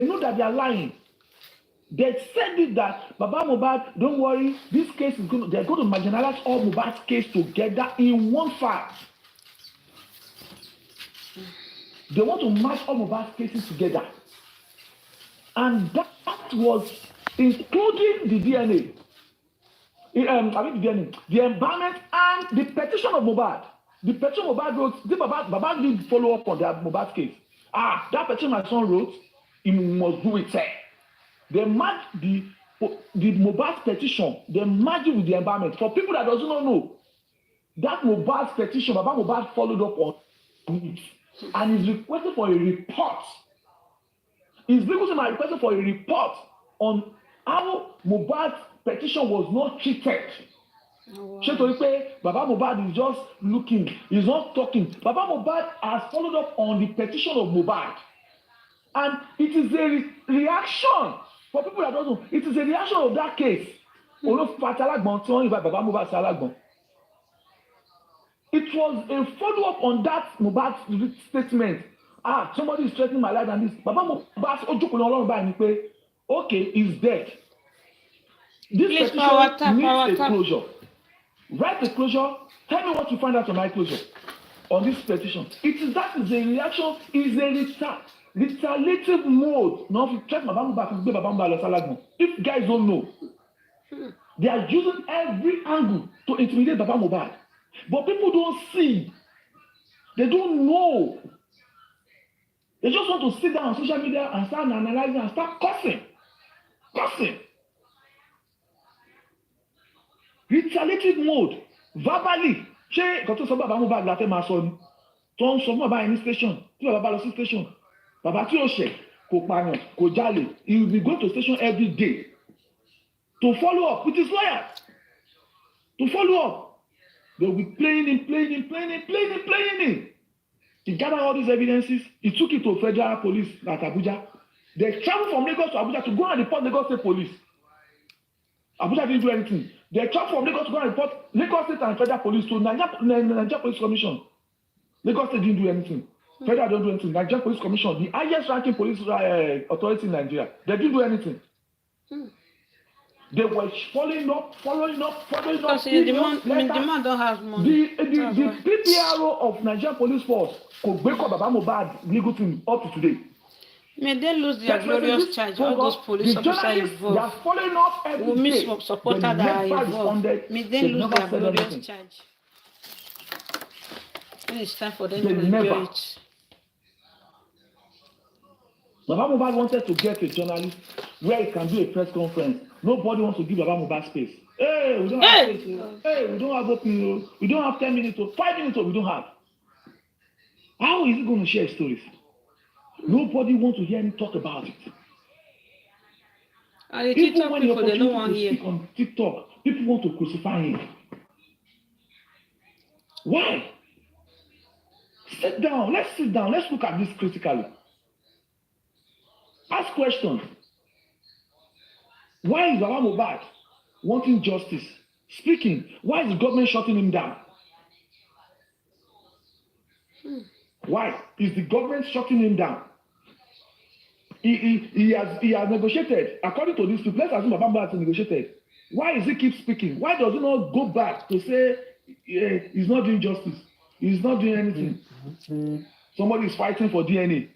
know that they are lying. They said it that Baba Mohbad, don't worry, this case is going to, they're going to marginalize all Mohbad's case together in one file. They want to match all Mohbad's cases together. And that was including the DNA. The embalmment and the petition of Mohbad. The petition Mohbad wrote, Baba did follow up on that Mohbad case. That petition my son wrote, he must do it, sir. They match the Mohbad petition, they match it with the embalmment. For people that doesn't know, that Mohbad petition, Baba Mohbad followed up on it and is requesting for a report. His legal team are requesting for a report on how Mohbad's petition was not treated. Ṣé torí pé Baba Mohbad is just looking, he's not talking. Baba Mohbad has followed up on the petition of Mohbad. And it is a reaction. For people that don't know, it is a reaction of that case. It was a follow-up on that Mohbad statement. Somebody is threatening my life and this. Baba Mohbad, okay, he's dead. This petition needs a closure. Write a closure. Tell me what you find out on my closure on this petition. That is a reaction, is a retaliative mode. Now, if you check if guys don't know, they are using every angle to intimidate Baba Mohbad. But people don't see. They don't know. They just want to sit down on social media and start analyzing and start cursing. Retaliative mode. Verbally. Ṣé nǹkan tó sọ Baba Mohbad la fẹ́ máa sọ ni? Tó ń sọ fún bàbá yẹn ní station. Tí bàbá bá lọ sí station. Bàbá tí ó ṣẹ̀ kò pààyàn kò jalè. He will be going to station every day to follow up with his lawyers. To follow up. They will be playing him. He gathered all these evidences. He took it to federal police at Abuja. They traveled from Lagos to Abuja to go and report Lagos State Police. Abuja didn't do anything. They traveled from Lagos to go and report Lagos State and federal police to Nigeria Police Commission. Lagos State didn't do anything. Federal don't do anything. Nigeria Police Commission, the highest ranking police authority in Nigeria, they didn't do anything. They were following up. Because the man don't have money. The PPRO of Nigeria Police Force could break up Baba Mohbad legal team up to today. May they lose their glorious charge. All those police officers involved. They are following up every day. Supporters that are involved. May they lose their glorious charge. When it's time for them to rebuild it. Baba Mohbad wanted to get a journalist where it can be a press conference. Nobody wants to give Baba Mohbad space. Hey, we don't have space. Hey, we don't have opening. We don't have 10 minutes or 5 minutes. We don't have. How is he going to share stories? Nobody wants to hear him talk about it. And the TikTok people, they don't want to hear. On TikTok, people want to crucify him. Why? Sit down. Let's sit down. Let's look at this critically. Ask questions. Why is Baba Mohbad wanting justice? Speaking. Why is the government shutting him down? Why is the government shutting him down? He has negotiated. According to these people, let's assume Baba Mohbad has negotiated. Why does he keep speaking? Why does he not go back to say he's not doing justice? He's not doing anything. Somebody is fighting for DNA.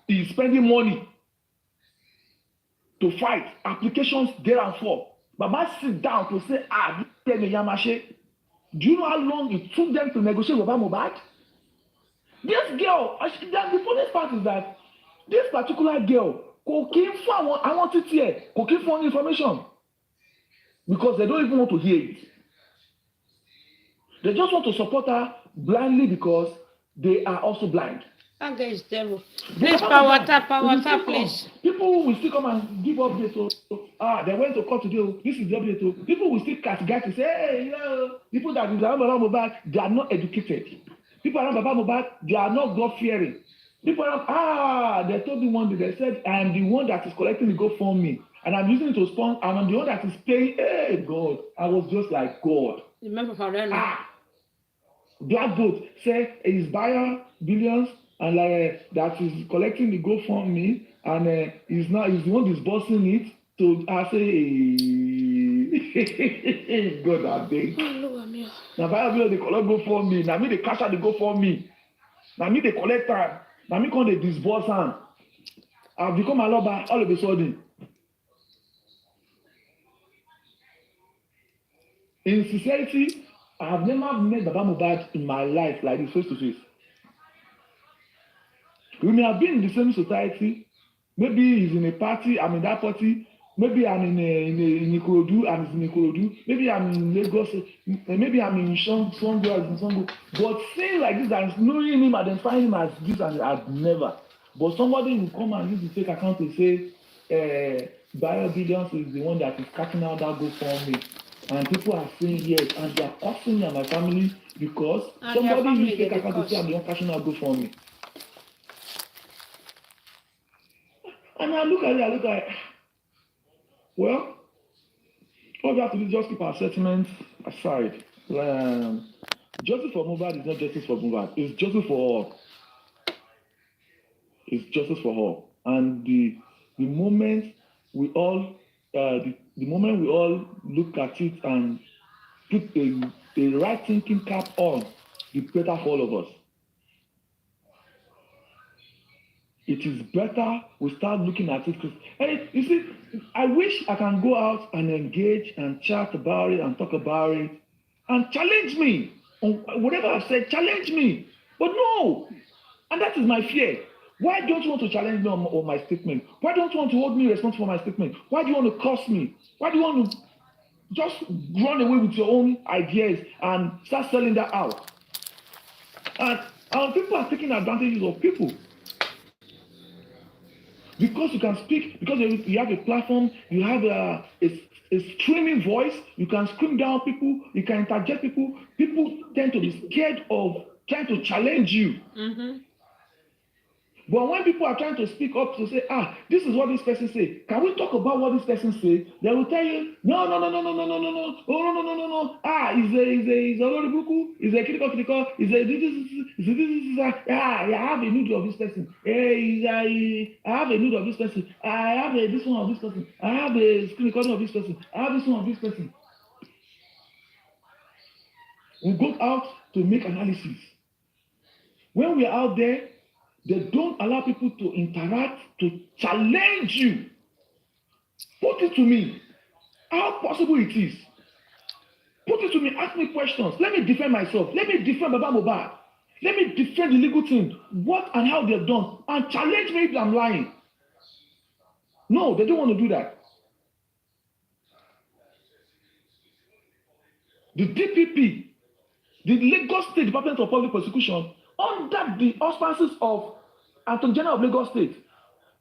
He's spending money to fight. Applications there and for. Baba sit down to say, do you know how long it took them to negotiate with Baba Mohbad? This girl, the funniest part is that this particular girl, I want it here, for information. Because they don't even want to hear it. They just want to support her blindly because they are also blind. That guy is devil. Please, power tap, please. People will still come and give updates. They went to court today. This is the update. People will still castigate to say, hey, people that is around Baba Mohbad, they are not educated. People around Baba Mohbad, they are not God-fearing. People around, they told me one day, they said, I am the one that is collecting the GoFundMe. And I'm using it to sponsor, and I'm the one that is paying. Hey, God. I was just like, God. Remember Farena? Black Boat say his buyer billions and that is collecting the GoFundMe and he's the one disbursing it to I say God abeg. Na Bible dey collect go for me. Na me dey cash out dey go for me. Na me dey collect am. Na me come dey disburse am. I become Aloba all of a sudden. In sincerity, I have never met Baba Mohbad in my life like this face to face. We may have been in the same society. Maybe he's in a party, I'm in that party. Maybe I'm in Ikorodu, I'm in Ikorodu. Maybe I'm in Lagos, maybe I'm in Sango. But saying like this and knowing him, identifying him as this, and I've never. But somebody will come and use the fake account to say, Bio-Billions is the one that is cutting out that GoFundMe. And people are saying yes, and they are cursing me and my family because somebody used fake account to say I'm the one cashing out GoFundMe. And I look at it, well, all we have to do is just keep our sentiments aside. Justice for Mohbad is not justice for Mohbad. It's justice for all. It's justice for all. And the moment we all look at it and put a right thinking cap on, the better for all of us. It is better we start looking at it. And you see, I wish I can go out and engage and chat about it and talk about it and challenge me on whatever I've said. Challenge me, but no, and that is my fear. Why don't you want to challenge me on my statement? Why don't you want to hold me responsible for my statement? Why do you want to curse me? Why do you want to just run away with your own ideas and start selling that out? And people are taking advantage of people. Because you can speak, because you have a platform, you have a screaming voice, you can scream down people, you can interject people. People tend to be scared of trying to challenge you. Mm-hmm. But when people are trying to speak up to say, this is what this person say, can we talk about what this person say? They will tell you, no, oh no, he's a Olobuku, he's a critical, he's a I have a need of this person. I have a need of this person. I have this one of this person. I have a screen recording of this person. I have this one of this person. We go out to make analysis. When we are out there, they don't allow people to interact, to challenge you. Put it to me. How possible it is. Put it to me. Ask me questions. Let me defend myself. Let me defend Baba Mohbad. Let me defend the legal team. What and how they've done. And challenge me if I'm lying. No, they don't want to do that. The DPP, the Lagos State Department of Public Prosecution, under the auspices of Attorney General of Lagos State,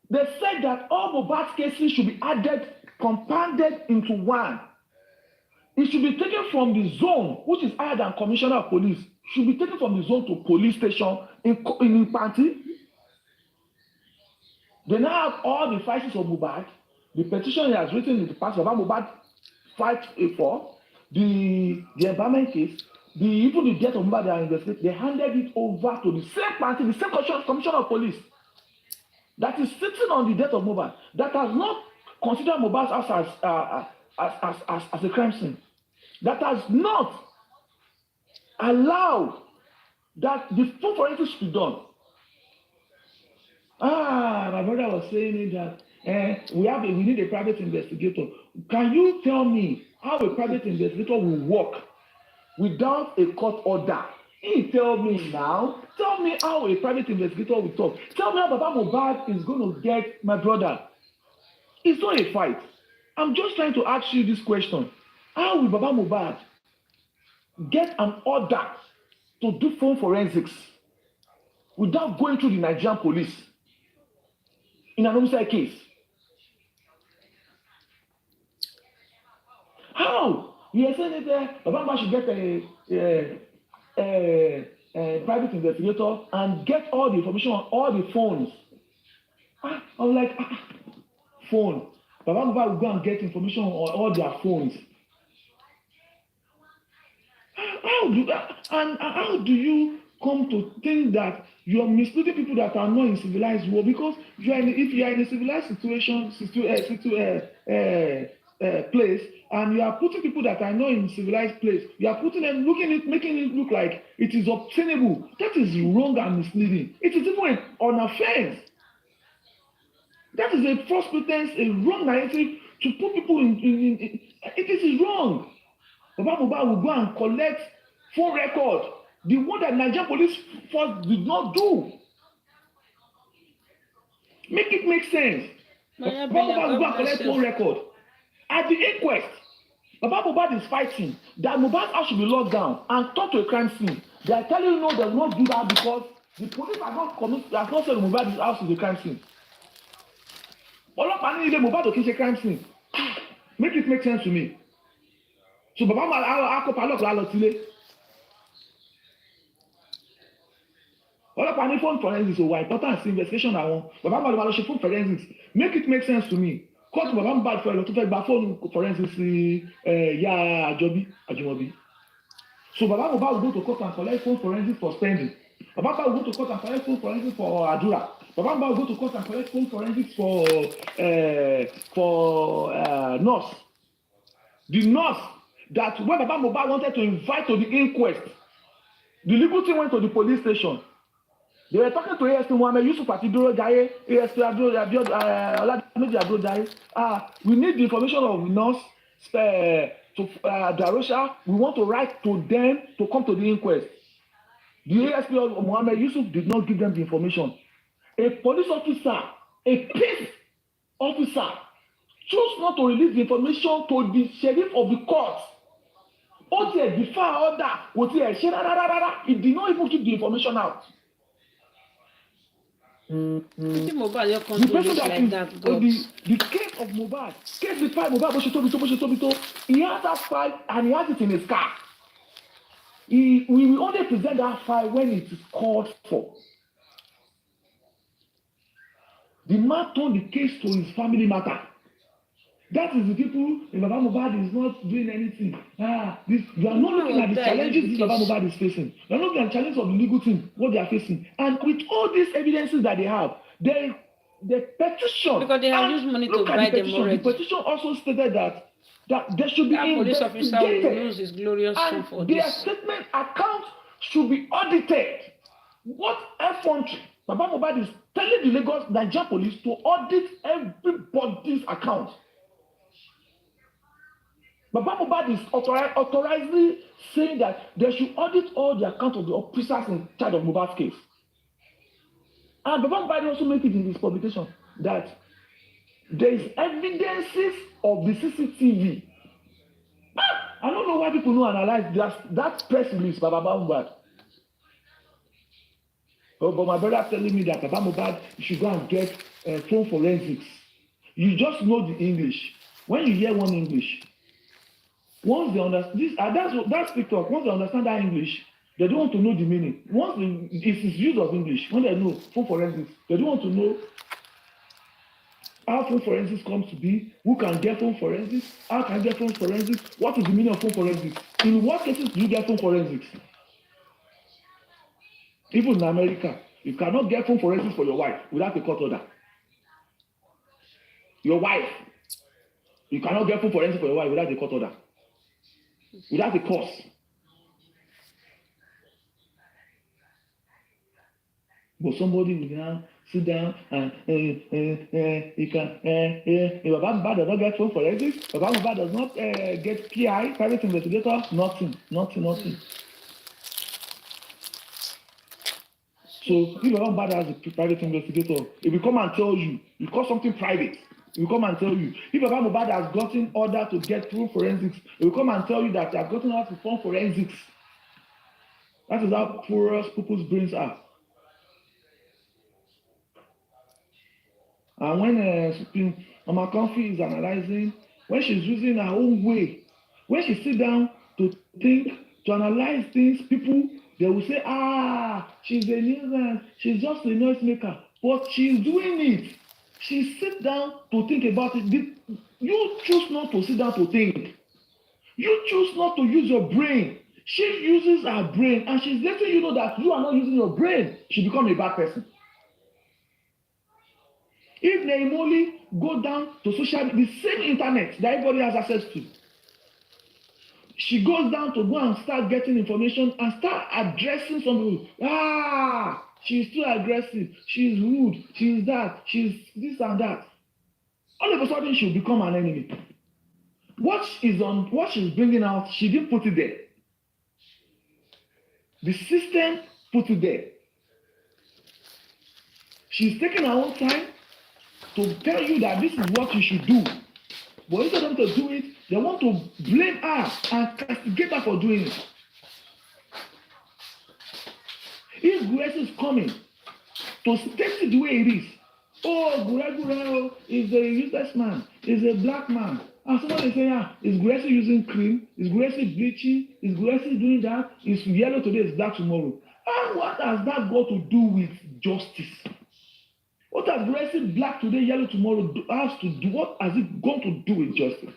they said that all Mohbad cases should be added, compounded into one. It should be taken from the zone, which is higher than Commissioner of Police, should be taken from the zone to police station in Panti. They now have all the files of Mohbad. The petition he has written in the past about Mohbad fight for, the environment case, even the death of Mohbad they are investigating, they handed it over to the same party, the same commissioner of police that is sitting on the death of Mohbad, that has not considered Mohbad's house as a crime scene, that has not allowed that the full forensics should be done. My brother was saying that we need a private investigator. Can you tell me how a private investigator will work without a court order? Tell me now. Tell me how a private investigator will talk. Tell me how Baba Mohbad is going to get my brother. It's not a fight. I'm just trying to ask you this question. How will Baba Mohbad get an order to do phone forensics without going through the Nigerian police in an homicide case? How? You are saying that Baba Mohbad should get a private investigator and get all the information on all the phones. I'm like, phone. Baba Mohbad will go and get information on all their phones. How do you come to think that you are misleading people that are not in civilized world, because if you are in a civilized place, and you are putting people that are not in civilized place, you are putting them, making it look like it is obtainable. That is wrong and misleading. It is even an offense. That is a false pretense, a wrong narrative to put people in it is wrong. Baba Mohbad will go and collect phone record, the one that Nigerian police force did not do. Make it make sense. Baba Mohbad will go and collect phone record. At the inquest, Baba Mohbad is fighting that Mohbad's house should be locked down and talk to a crime scene. They are telling you no, they will not do that because the police have not said Mohbad's house is a crime scene. Ọlọ́pàá ní ilé Mohbad ò kí ń ṣe crime scene. Make it make sense to me. So Baba Mohbad akọ́pá ọlọ́pàá lọ sílé. Ọlọ́pàá ní phone forensics ò wà important sí investigation àwọn. Baba Mohbad lọ ṣe phone forensics. Make it make sense to me. Court Baba Mohbad fẹ́ lọ tó fẹ́ gba phone forensics ìyá Àjùmọ̀bí. So Baba Mohbad will go to court and collect phone forensics for spending. Baba Mohbad will go to court and collect phone forensics for Adura. Baba Mohbad will go to court and collect phone forensics for nurse. The nurse that when Baba Mohbad wanted to invite to the inquest, the legal team went to the police station. They were talking to ASP Mohammed Yusuf Ati Duro Jaye, ASP Oladimeji Aduro Jaye. We need the information of nurse to Darosha. We want to write to them to come to the inquest. The ASP of Mohammed Yusuf did not give them the information. A police officer, a peace officer, chose not to release the information to the sheriff of the court. Before order, he did not even keep the information out. The person that is the case of Mohbad, case the file Mohbad, he has that file and he has it in his car. We will only present that file when it is called for. The man turned the case to his family matter. That is the people, Baba Mohbad is not doing anything. You are not looking at the challenges Baba Mohbad is facing. You are not looking at the challenges of the legal team, what they are facing. And with all these evidences that they have, the petition. Because they have used money to buy them already. The petition also stated that there should be police officer will lose his glorious soul for this. Their statement account should be audited. What effrontery? Baba Mohbad is telling the Lagos Nigerian police to audit everybody's account. Baba Mohbad is authorizing saying that they should audit all the accounts of the officers in charge of Mohbad's case. And Baba Mohbad also make it in his publication that there is evidences of the CCTV. I don't know why people don't analyze that press release by Baba Mohbad. But my brother telling me that Baba Mohbad should go and get phone forensics. You just know the English. When you hear one English, once they understand this, that's TikTok. Once they understand that English, they don't want to know the meaning. Once it is use of English, when they know phone forensics, they don't want to know how phone forensics comes to be, who can get phone forensics, how can get phone forensics, what is the meaning of phone forensics, in what cases do you get phone forensics? Even in America, you cannot get phone forensics for your wife without a court order. Your wife, you cannot get phone forensics for your wife without a court order. Without a cause. But somebody will now sit down and you can Baba Mohbad does not get phone forensics. Baba Mohbad does not get PI, private investigator, nothing. So if Baba Mohbad has a private investigator, he will come and tell you, you call something private. He will come and tell you. If Baba Mohbad has gotten order to get through forensics, he will come and tell you that he has gotten order to perform forensics. That is how porous people's brains are. And when Mama Comfy is analyzing, when she's using her own way, when she sits down to think, to analyze things, people, they will say, she's a nuisance, she's just a noisemaker. But she's doing it. She sits down to think about it. You choose not to sit down to think. You choose not to use your brain. She uses her brain, and she's letting you know that you are not using your brain. She becomes a bad person. If Naimoli go down to social media, the same internet that everybody has access to, she goes down to go and start getting information and start addressing some people. She's too aggressive. She's rude. She's that. She's this and that. All of a sudden, she'll become an enemy. What she's bringing out, she didn't put it there. The system put it there. She's taking her own time to tell you that this is what you should do. But instead of them to do it, they want to blame her and castigate her for doing it. If Grace is coming to state it the way it is, Gure is a useless man, is a black man. And somebody say, is Grace using cream? Is Grace bleaching? Is Grace doing that? Is yellow today, is black tomorrow? And what has that got to do with justice? What has Grace black today, yellow tomorrow has to do? What has it got to do with justice?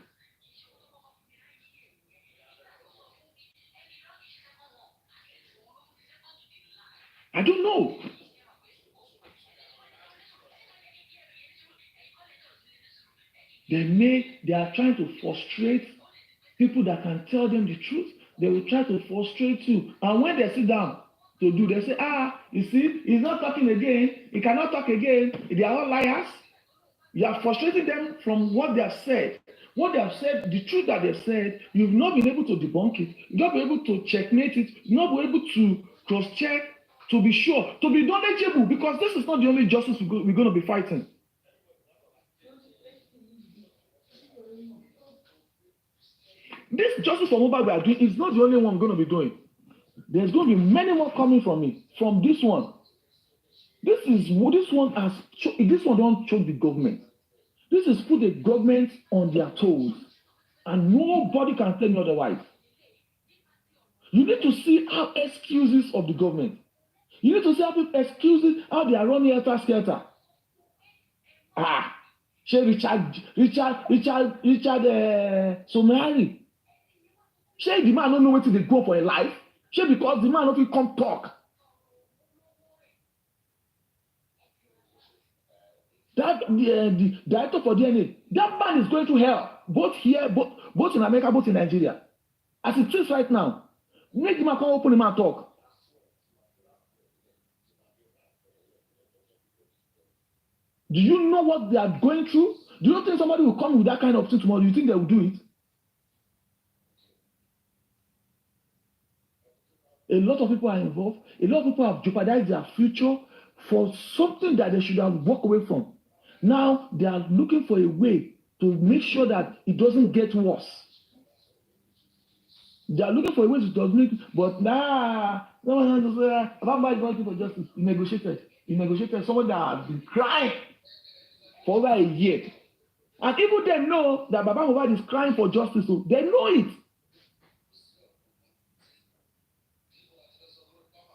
I don't know. They are trying to frustrate people that can tell them the truth. They will try to frustrate you. And when they sit down to do, they say, you see, he's not talking again. He cannot talk again. They are all liars. You are frustrating them from what they have said. What they have said, the truth that they've said, you've not been able to debunk it. You've not been able to checkmate it. You've not been able to cross-check, to be sure, to be knowledgeable, because this is not the only justice we're going to be fighting. This justice for Mohbad we are doing is not the only one we're going to be doing. There's going to be many more coming from it, from this one. This one don't choke the government. This is put the government on their toes, and nobody can tell me otherwise. You need to see how excuses of the government. You need to see how people excuses how they are running helter-skelter. Richard Somari. Shey the man don't know wetin dey go for a life? Shey because the man no fit come talk. That the director for DNA, that man is going to hell, both here, both in America, both in Nigeria. As it is right now, make the man come open him and talk. Do you know what they are going through? Do you think somebody will come with that kind of thing tomorrow? Do you think they will do it? A lot of people are involved. A lot of people have jeopardized their future for something that they should have walked away from. Now they are looking for a way to make sure that it doesn't get worse. They are looking for a way to doesn't, but no one has to say, Baba is working for justice. He negotiated someone that has been crying for over a year. And even they know that Baba Mohbad is crying for justice, so they know it.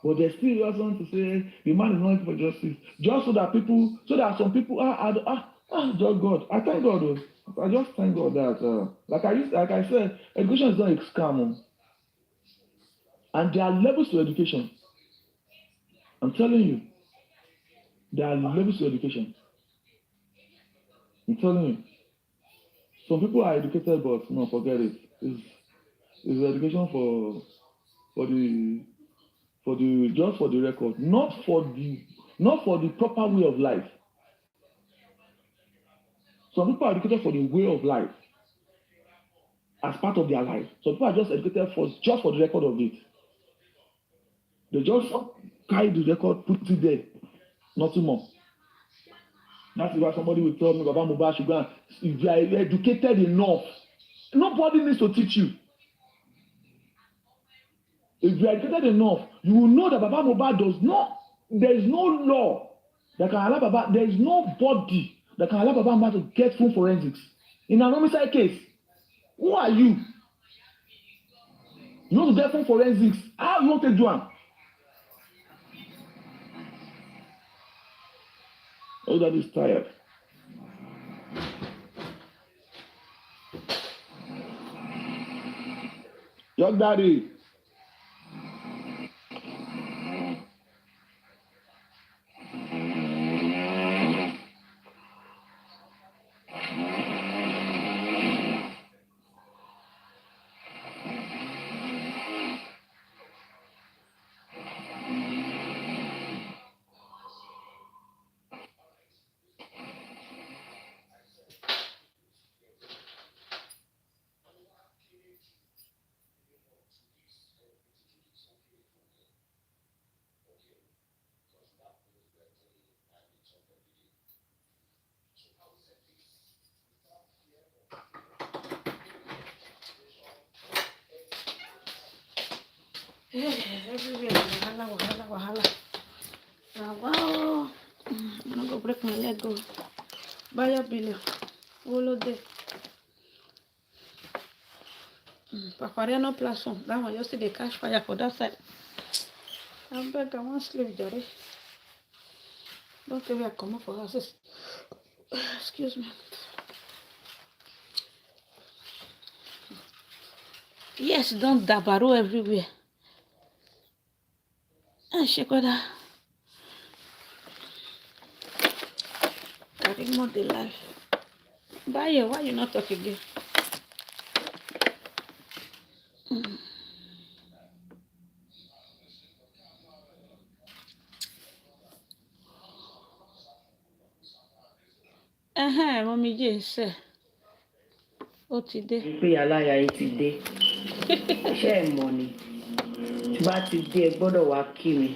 But they still just want to say the man is not looking for justice, just so that some people just God. I thank God though. I just thank God that like I said, education is not a scam, and there are levels to education. I'm telling you, there are levels to education. I'm telling you, some people are educated, but no, forget it. It's education for the record, not for the proper way of life. Some people are educated for the way of life as part of their life. Some people are just educated just for the record of it. They just carry the record, put it there, nothing more. That's why somebody will tell me, Baba Mohbad should go and, if you are educated enough, nobody needs to teach you. If you are educated enough, you will know that Baba Mohbad there is no law that can allow Baba, there is no body that can allow Baba Mohbad to get full forensics. In an homicide case, who are you? You want to get full forensics? How you want to do it? Oh, that is tired. Your daddy. Everywhere, wahala. Wow. I'm gonna go break my leg. Go. Buy a billion. Follow there. Paparia no platform. That one just see the cash fire for that side. I beg, I want sleep, Jerry. Don't tell me I come up for houses. Excuse me. Yes, don't dabaro everywhere. And Shekoda. Carry more the life. Bye, why you not talk again? Mommy J say. Ó ti dé. Pé aláya yìí ti dé. Ṣé ẹ mọ̀ ni? Tí bá ti dé ẹ gbọ́dọ̀ wá kí mi.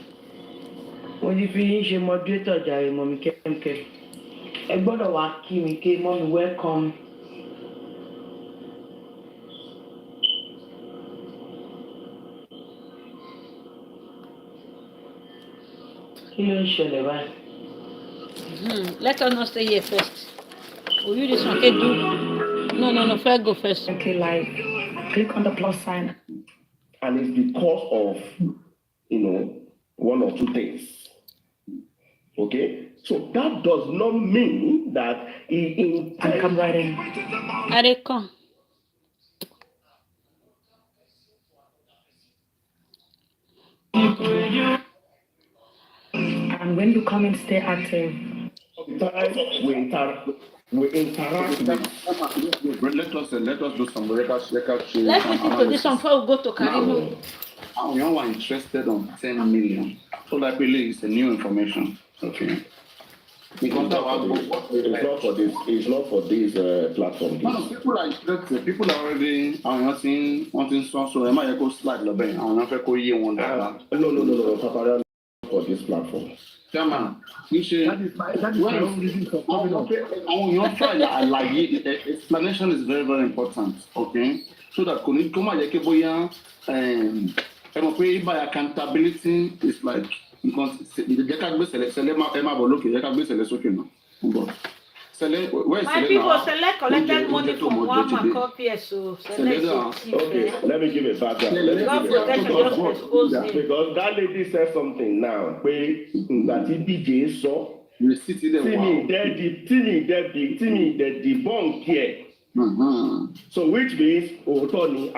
Mo ti fi yín ṣe moderator jàre mọ̀ mi kẹ́kẹ́. Ẹ gbọ́dọ̀ wá kí mi ké mọ́ mi welcome. Kí ló ń ṣẹlẹ̀ báyìí? Let us not stay here first. Will you this one? Okay, do. No. First go first. Okay, like click on the plus sign. And it's because of, one or two things. Okay? So that does not mean that he And come right in. Are they come? And when you come in, stay active. Sometimes we interact with. Let us do some records. Let's listen to this one before we go to Karimu. We are interested on 10 million. So like really it's a new information. Okay. Because It's not for this platform. No, people are interested. People are already wanting so am I go slide the bank? I want to go year one. No, Papa, for this platform. Chairman, we should. That is my own reason for coming up. Explanation is very, very important. Okay, so that by accountability is like because my people select collected money from one man copy, so okay, let me give a background. Because that lady said something now. That BJ saw. Timmy, the debunk here. So which means Tony.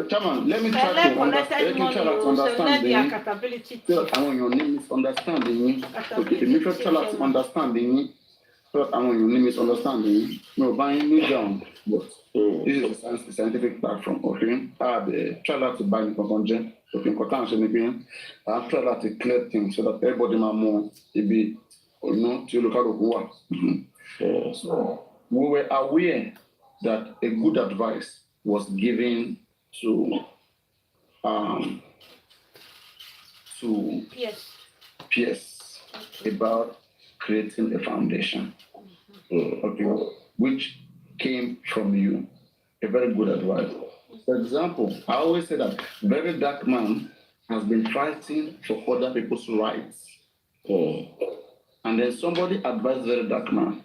Chairman, let me try to understand the accountability. I want your name is understanding. Okay, the mutual try to understanding. I want your name is understanding. No, buying me down. But this is a scientific platform. Okay, I try to buy me content. Okay, I try to clear things so that everybody more be to look at work. So we were aware that a good advice was given to PS about creating a foundation, okay, which came from you, a very good advice. For example, I always say that very dark man has been fighting for other people's rights, and then somebody advised very dark man,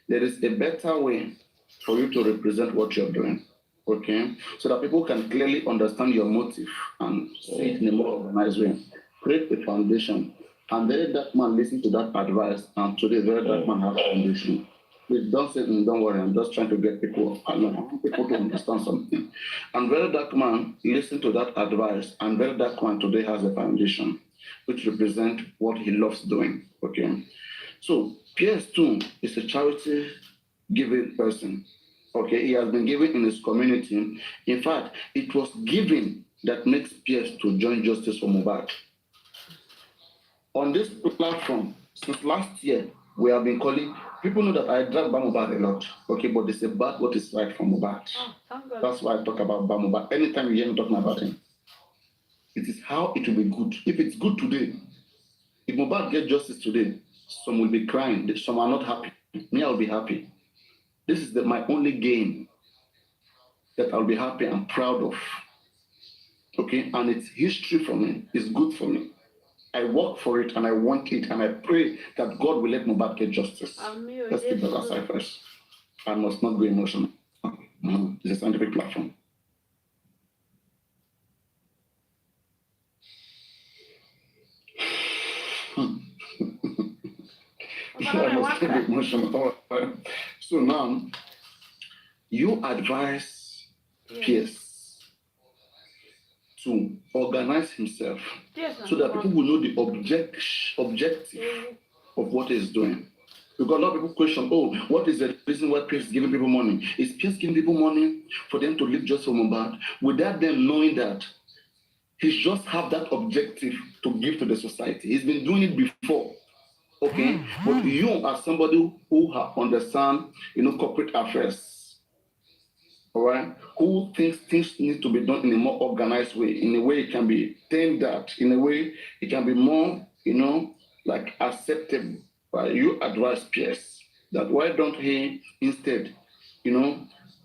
there is a better way for you to represent what you're doing, okay? So that people can clearly understand your motive and see it in a more organized way. Create a foundation. And very dark man listened to that advice, and today very dark man has a foundation. Please don't say, don't worry, I'm just trying to get people, I want people to understand something. And very dark man listened to that advice, and very dark man today has a foundation, which represents what he loves doing, okay? So PS2 is a charity giving person. Okay, he has been given in his community. In fact, it was giving that makes PS to join justice for Mohbad. On this platform, since last year, we have been calling, people know that I drag Mohbad a lot, okay, but they say bad what is right for Mohbad. That's why I talk about Mohbad. Anytime you hear me talking about him, it is how it will be good. If it's good today, if Mohbad gets justice today, some will be crying, some are not happy. Me, I will be happy. This is my only gain. that I'll be happy and proud of. Okay, and it's history for me. It's good for me. I work for it and I want it, and I pray that God will let Mohbad get justice. Let's keep that aside first. I must not go emotional. No, it's a scientific platform. I must not go emotional. So now, you advise Pierce to organize himself so that people will know the objective of what he's doing. Because a lot of people question, oh, what is the reason why Pierce is giving people money? Is Pierce giving people money for them to live just for Mohbad without them knowing that he just have that objective to give to the society? He's been doing it before. Okay, but you as somebody who understand, corporate affairs, all right, who thinks things need to be done in a more organized way, in a way it can be tendered, in a way it can be more, like acceptable. Right? You advise Pierce that why don't he instead,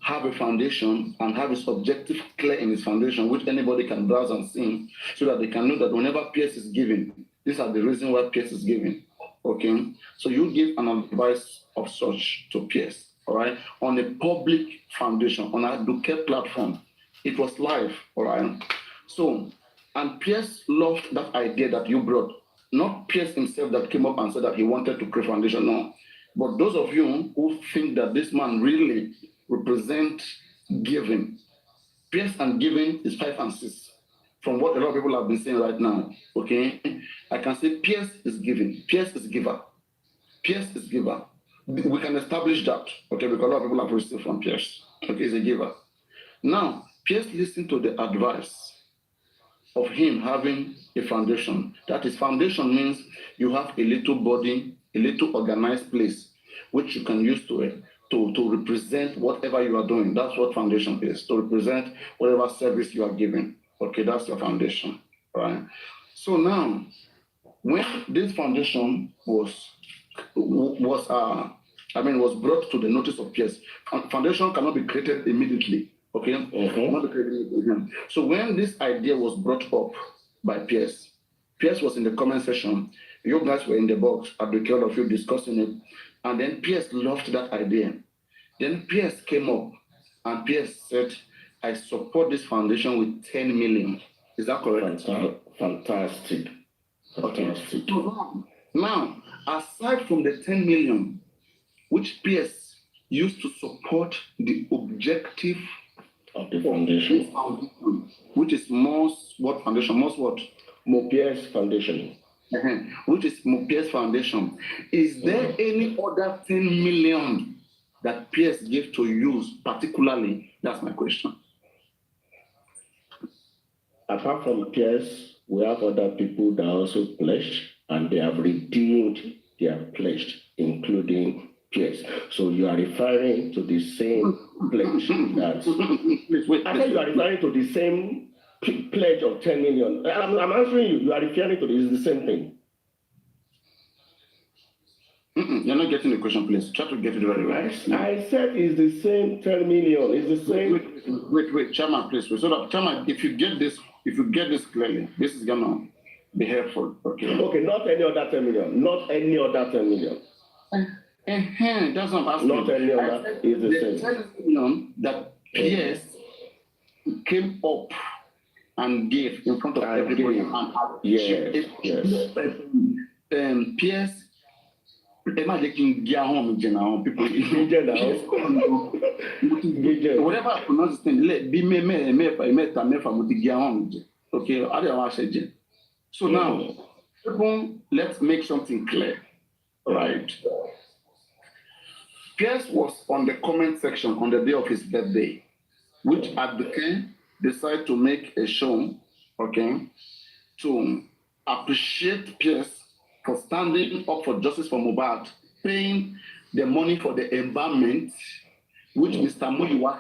have a foundation and have his objective clear in his foundation, which anybody can browse and see, so that they can know that whenever Pierce is giving, these are the reasons why Pierce is giving. Okay, so you give an advice of such to Pierce, all right, on a public foundation, on a Duque platform. It was live, all right. So, and Pierce loved that idea that you brought. Not Pierce himself that came up and said that he wanted to create foundation, no. But those of you who think that this man really represents giving, Pierce and giving is 5 and 6. From what a lot of people have been saying right now, okay? I can say Pierce is giving, Pierce is giver, Pierce is giver. We can establish that, okay? Because a lot of people have received from Pierce, okay? He's a giver. Now, Pierce listened to the advice of him having a foundation. That is, foundation means you have a little body, a little organized place, which you can use to represent whatever you are doing. That's what foundation is, to represent whatever service you are giving. Okay, that's your foundation, right? So now, when this foundation was brought to the notice of Pierce, foundation cannot be created immediately. Okay, cannot be created immediately. So when this idea was brought up by Pierce was in the comment section. You guys were in the box, at the all of you discussing it, and then Pierce loved that idea. Then Pierce came up, and Pierce said, I support this foundation with 10 million. Is that correct? Fantastic. Fantastic. Okay. Now, aside from the 10 million, which Pierce used to support the objective of the foundation, which is what foundation? What? Mohbad's foundation. Which is Mohbad's foundation. Is there any other 10 million that Pierce gave to use particularly? That's my question. Apart from Pierce, we have other people that also pledged, and they have redeemed their pledge, including Pierce. So you are referring to the same pledge that... I think you are referring to the same pledge of 10 million. I'm answering you. You are referring to this, is the same thing. You're not getting the question, please. Try to get it very right. I said it's the same 10 million. It's the same. Wait, Chairman, please. So that, Chairman, if you get this clearly, this is gonna be helpful. Okay. Okay, not any other 10 million. Not any other 10 million. That's what I'm asking. Not any other is the same. 10 million that Pierce came up and gave in front of everybody. Yes. Pierce. Whatever I pronounce it, be okay. So now, let's make something clear, right? Pierce was on the comment section on the day of his birthday, which at the end decided to make a show, okay, to appreciate Pierce for standing up for justice for Mohbad, paying the money for the embalmment, which Mr. Muyiwa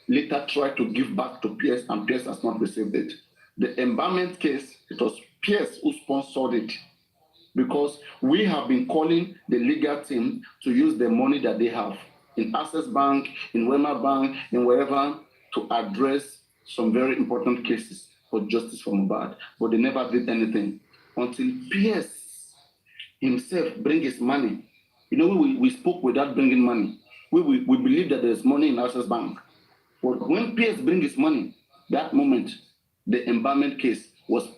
later tried to give back to Pierce, and Pierce has not received it. The embalmment case, it was Pierce who sponsored it, because we have been calling the legal team to use the money that they have in Access Bank, in Wema Bank, in wherever, to address some very important cases for justice for Mohbad, but they never did anything until Pierce himself bring his money. You know, we spoke without bringing money. We believe that there's money in Access Bank. But when Pierce bring his money, that moment, the embalmment case was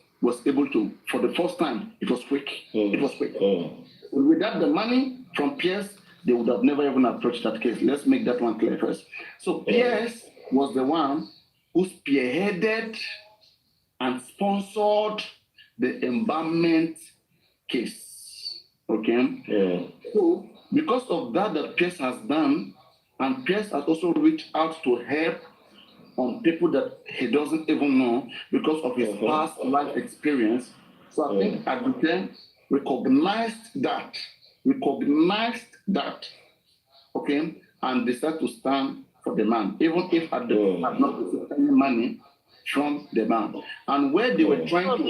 able to, for the first time, it was quick. It was quick. Without the money from Pierce, they would have never even approached that case. Let's make that one clear first. So Pierce was the one who spearheaded and sponsored the embalmment case. Okay? So because of that Pierce has done, and Pierce has also reached out to help on people that he doesn't even know because of his past life experience. So I think Aduke recognized that, okay, and decided to stand for the man, even if Aduke had not received any money from the man. And where they were trying to...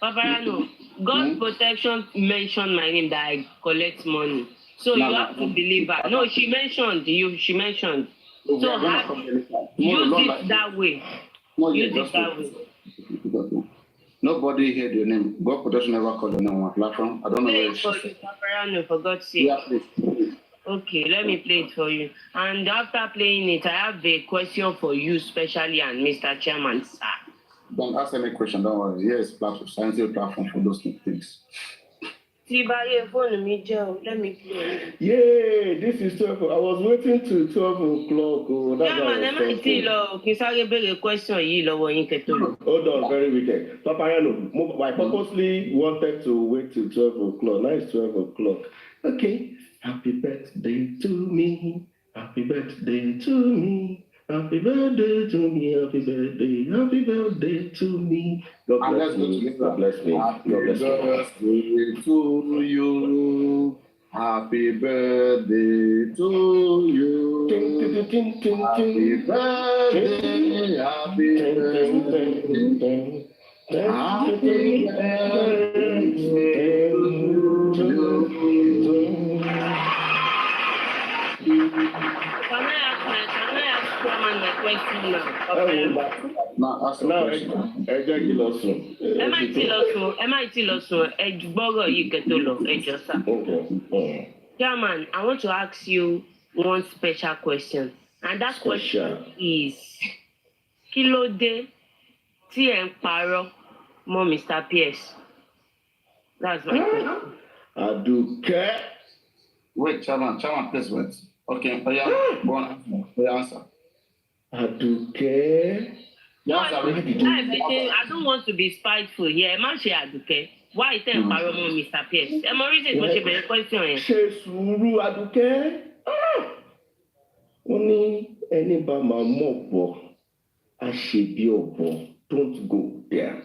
Paparano, God's protection mentioned my name that I collect money. So you have to believe her. No, she mentioned you. She mentioned. So use it that way. Use it that way. Nobody heard your name. God protection never called your name on platform. I don't know where it's Paparano, for God's sake. Yeah, please. Okay, let me play it for you. And after playing it, I have a question for you, especially and Mr. Chairman, sir. Don't ask any question, don't worry. Here is platform, scientific platform for those things. Let me play. Yeah, this is 12. I was waiting till 12 o'clock. Oh, that's Hold on, very wicked. Papayano, I purposely wanted to wait till 12 o'clock. Now it's 12 o'clock. Okay. Happy birthday to me. Happy birthday to me. Happy birthday to me, happy birthday to me. God bless me, God bless me, God bless me. To you, happy birthday to you. Happy birthday, happy birthday. Happy birthday to you. Can I ask my question now? Now, ask a question. Am I still also? Chairman, I want to ask you one special question. And that question is, kí ló dé tí ẹ ń parọ́ mọ́ Mr. Pierce? That's my question. Aduke. Wait, Chairman, please wait. Okay, go on. Answer. Aduke. No, I don't want to be spiteful here. Ẹ má ṣe Aduke. Why tẹ́ ń parọ́ mọ́ Mr. Pierce? Ẹ mọ reason mo ṣe bẹ̀rẹ̀ question yẹn. Ṣe sùúrù Aduke. Wọ́n ní ẹni bá máa mọ̀ bọ̀, a ṣe bí ọ̀bọ. Don't go there.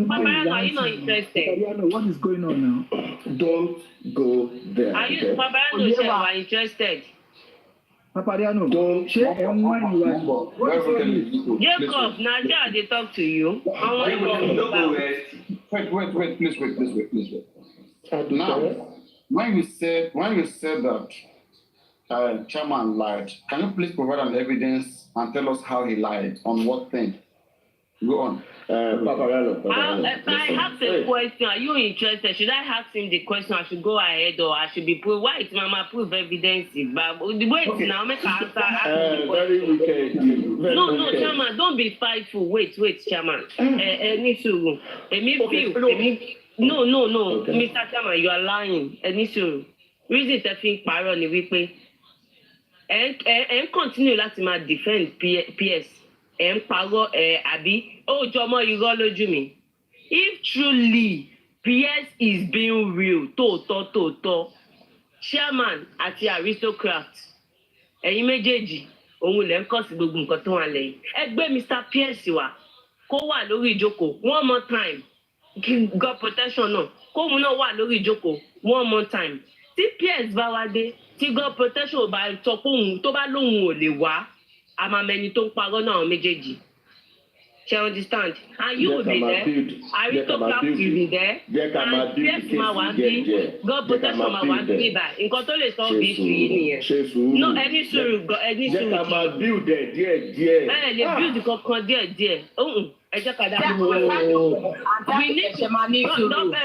Papa, are you not interested? What is going on now? Don't go there. Are you, Papa, you are interested? Papariano, don't Jacob, Nadia, they talk to you. Wait, please wait. Now, when you said that Chairman lied, can you please provide an evidence and tell us how he lied, on what thing? Go on. Papariano. I have a question. Are you interested? Should I ask him the question? I should go ahead, or I should be proof? Why is Mama proof evidence? But wait, now make an answer. Very wicked. No, Chairman, don't be spiteful. Wait, Chairman. No, Okay. Mr. Chairman, you are lying. Reason to think paro ni wípé and continue láti máa defend PS. Paro àbí ó jọmọ irọ́ lójú mi. If truly PS is being real, tòótọ́, Chairman àti aristocrat, ẹ̀yin méjèèjì, òun lẹ ń kọ́ sí gbogbo nǹkan tó wà lẹ́yìn. Ẹ gbé Mr. PS wá, kó wà lórí ìjókòó, one more time. God protection náà, kó òun náà wà lórí ìjókòó, one more time. Tí PS bá wá dé, tí God protection bá sọ pé òun tó bá lóun ò lè wá, a máa mẹni tó ń parọ́ náà méjèèjì. She understand? And you will be there. Aristocrat will be there. And Pierce ma wá bí. God protection ma wá bí báyìí. Nǹkan tó lè sọ bí sí nìyẹn. No, any sùúrù. Jẹ́ ká máa build ẹ̀ díẹ̀. Ẹ lè build kankan díẹ̀. Ẹ jẹ́ ká dá fún we need to dọ́bẹ̀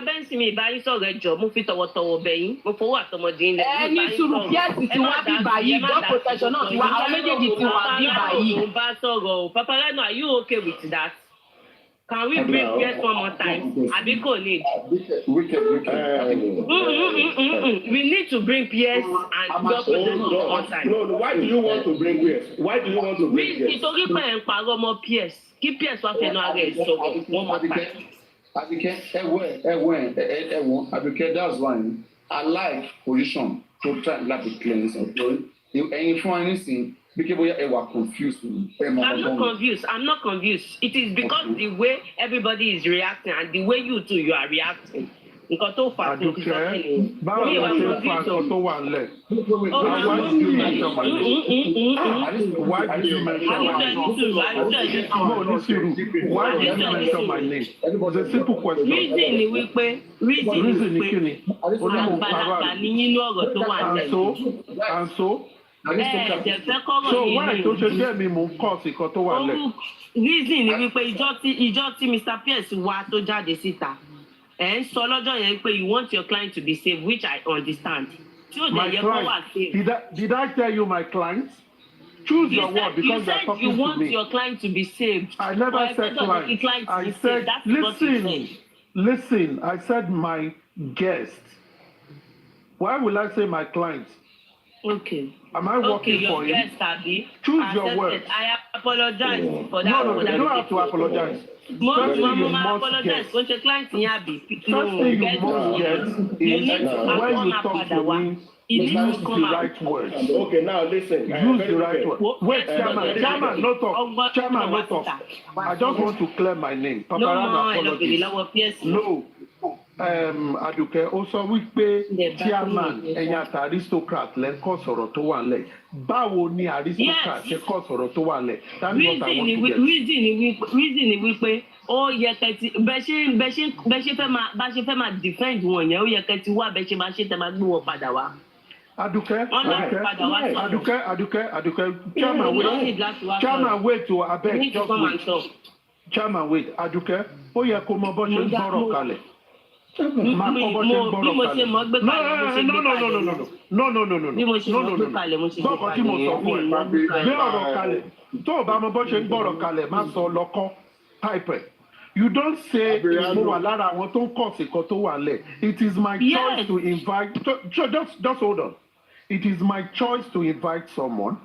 bẹ́ǹsì mi ìbáyín sọ̀rọ̀ ẹjọ́ mo fi tọwọ́tọwọ́ bẹ̀yìn mo fowó àtọmọdé ilẹ̀. Ẹni sùúrù Pierce ti wá bí báyìí God protection náà ti wá àwọn méjèèjì ti wá bí báyìí. Mo bá sọ̀rọ̀ o Paparano, are you okay with that? Can we bring Pierce one more time? Àbí kò need? We need to bring Pierce and God protection one more time. No, why do you want to bring Pierce? Nítorí pé ẹ̀ ń parọ́ mọ́ Pierce. Kí Pierce wá fẹnu ara ẹ̀ sọ̀rọ̀ one more time. Abike, Abike, that's why I like position to try to be cleansed. And for anything, because we are confused. I'm not confused. It is because the way everybody is reacting and the way you too you are reacting. Nǹkan tó fà tó ti sọ sílẹ̀. Báwo ló ṣe fa nǹkan tó wà nílẹ̀? Why did you mention my name? Why did you mention my name? No, ní sùúrù. Why did you mention my name? It's a simple question. Reason ni wípé àgbàlagbà ní nínú ọ̀rọ̀ tó wà nílẹ̀. And so? So why tó ṣe jẹ́ mi mò ń kọ́ sí nǹkan tó wà nílẹ̀? Reason ni wípé ìjọ tí Mr. Pierce wá tó jáde síta. And so you want your client to be safe, which I understand. My client, did I tell you my clients? Choose your word because you are talking to me. You want your client to be saved. I never said client. I said, listen, I said my guest. Why will I say my client? Okay. Am I working for you? Yes, Abby. Choose your words. I apologize for that. No, you don't have to apologize. First thing you must get is when you talk to me, use the right words. Okay, now listen. Use the right words. Wait, Chairman, no talk. Chairman, no talk. I just want to clear my name. Paparano apologies. No. Aduke ó sọ wípé chairman ẹ̀yin àti aristocrat lẹ́ ń kọ́ sọ̀rọ̀ tó wà lẹ̀. Báwo ni aristocrat ṣe kọ́ sọ̀rọ̀ tó wà lẹ̀? That's what I want to get. Reason ni wípé ó yẹ kẹ́tì bẹ́ ṣe fẹ́ máa defend wọn yẹn ó yẹ kẹ́tì wá bẹ́ ṣe máa ṣe tẹ́ máa gbé wọn padà wá. Aduke, chairman wait to abeg just wait. Chairman wait, Aduke, ó yẹ kó mọ bó ṣe ń gbọ́rọ̀ kalẹ̀. No. Bọ́ọ̀kọ́ tí mo sọ fún ẹ, gbé ọ̀rọ̀ kalẹ̀. Tó o bá mọ bó ṣe ń gbọ́rọ̀ kalẹ̀, má sọ lọ́kọ́ type ẹ̀. You don't say mo wà lára àwọn tó ń kọ̀ sí kan tó wà lẹ̀. It is my choice to invite. Just hold on. It is my choice to invite someone,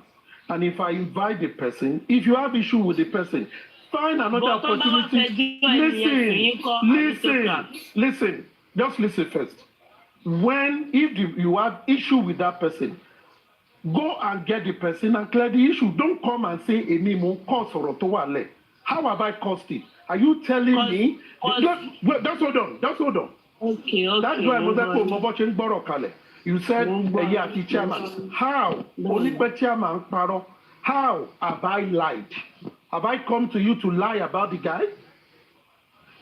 and if I invite the person, if you have issue with the person, find another opportunity. Listen. Just listen first. If you have issue with that person, go and get the person and clear the issue. Don't come and say, "Emi mo cause or otowale." How have I caused it? Are you telling me? Just hold on. Okay. That's why you said, chairman. How? Only chairman paro. How have I lied? Have I come to you to lie about the guy?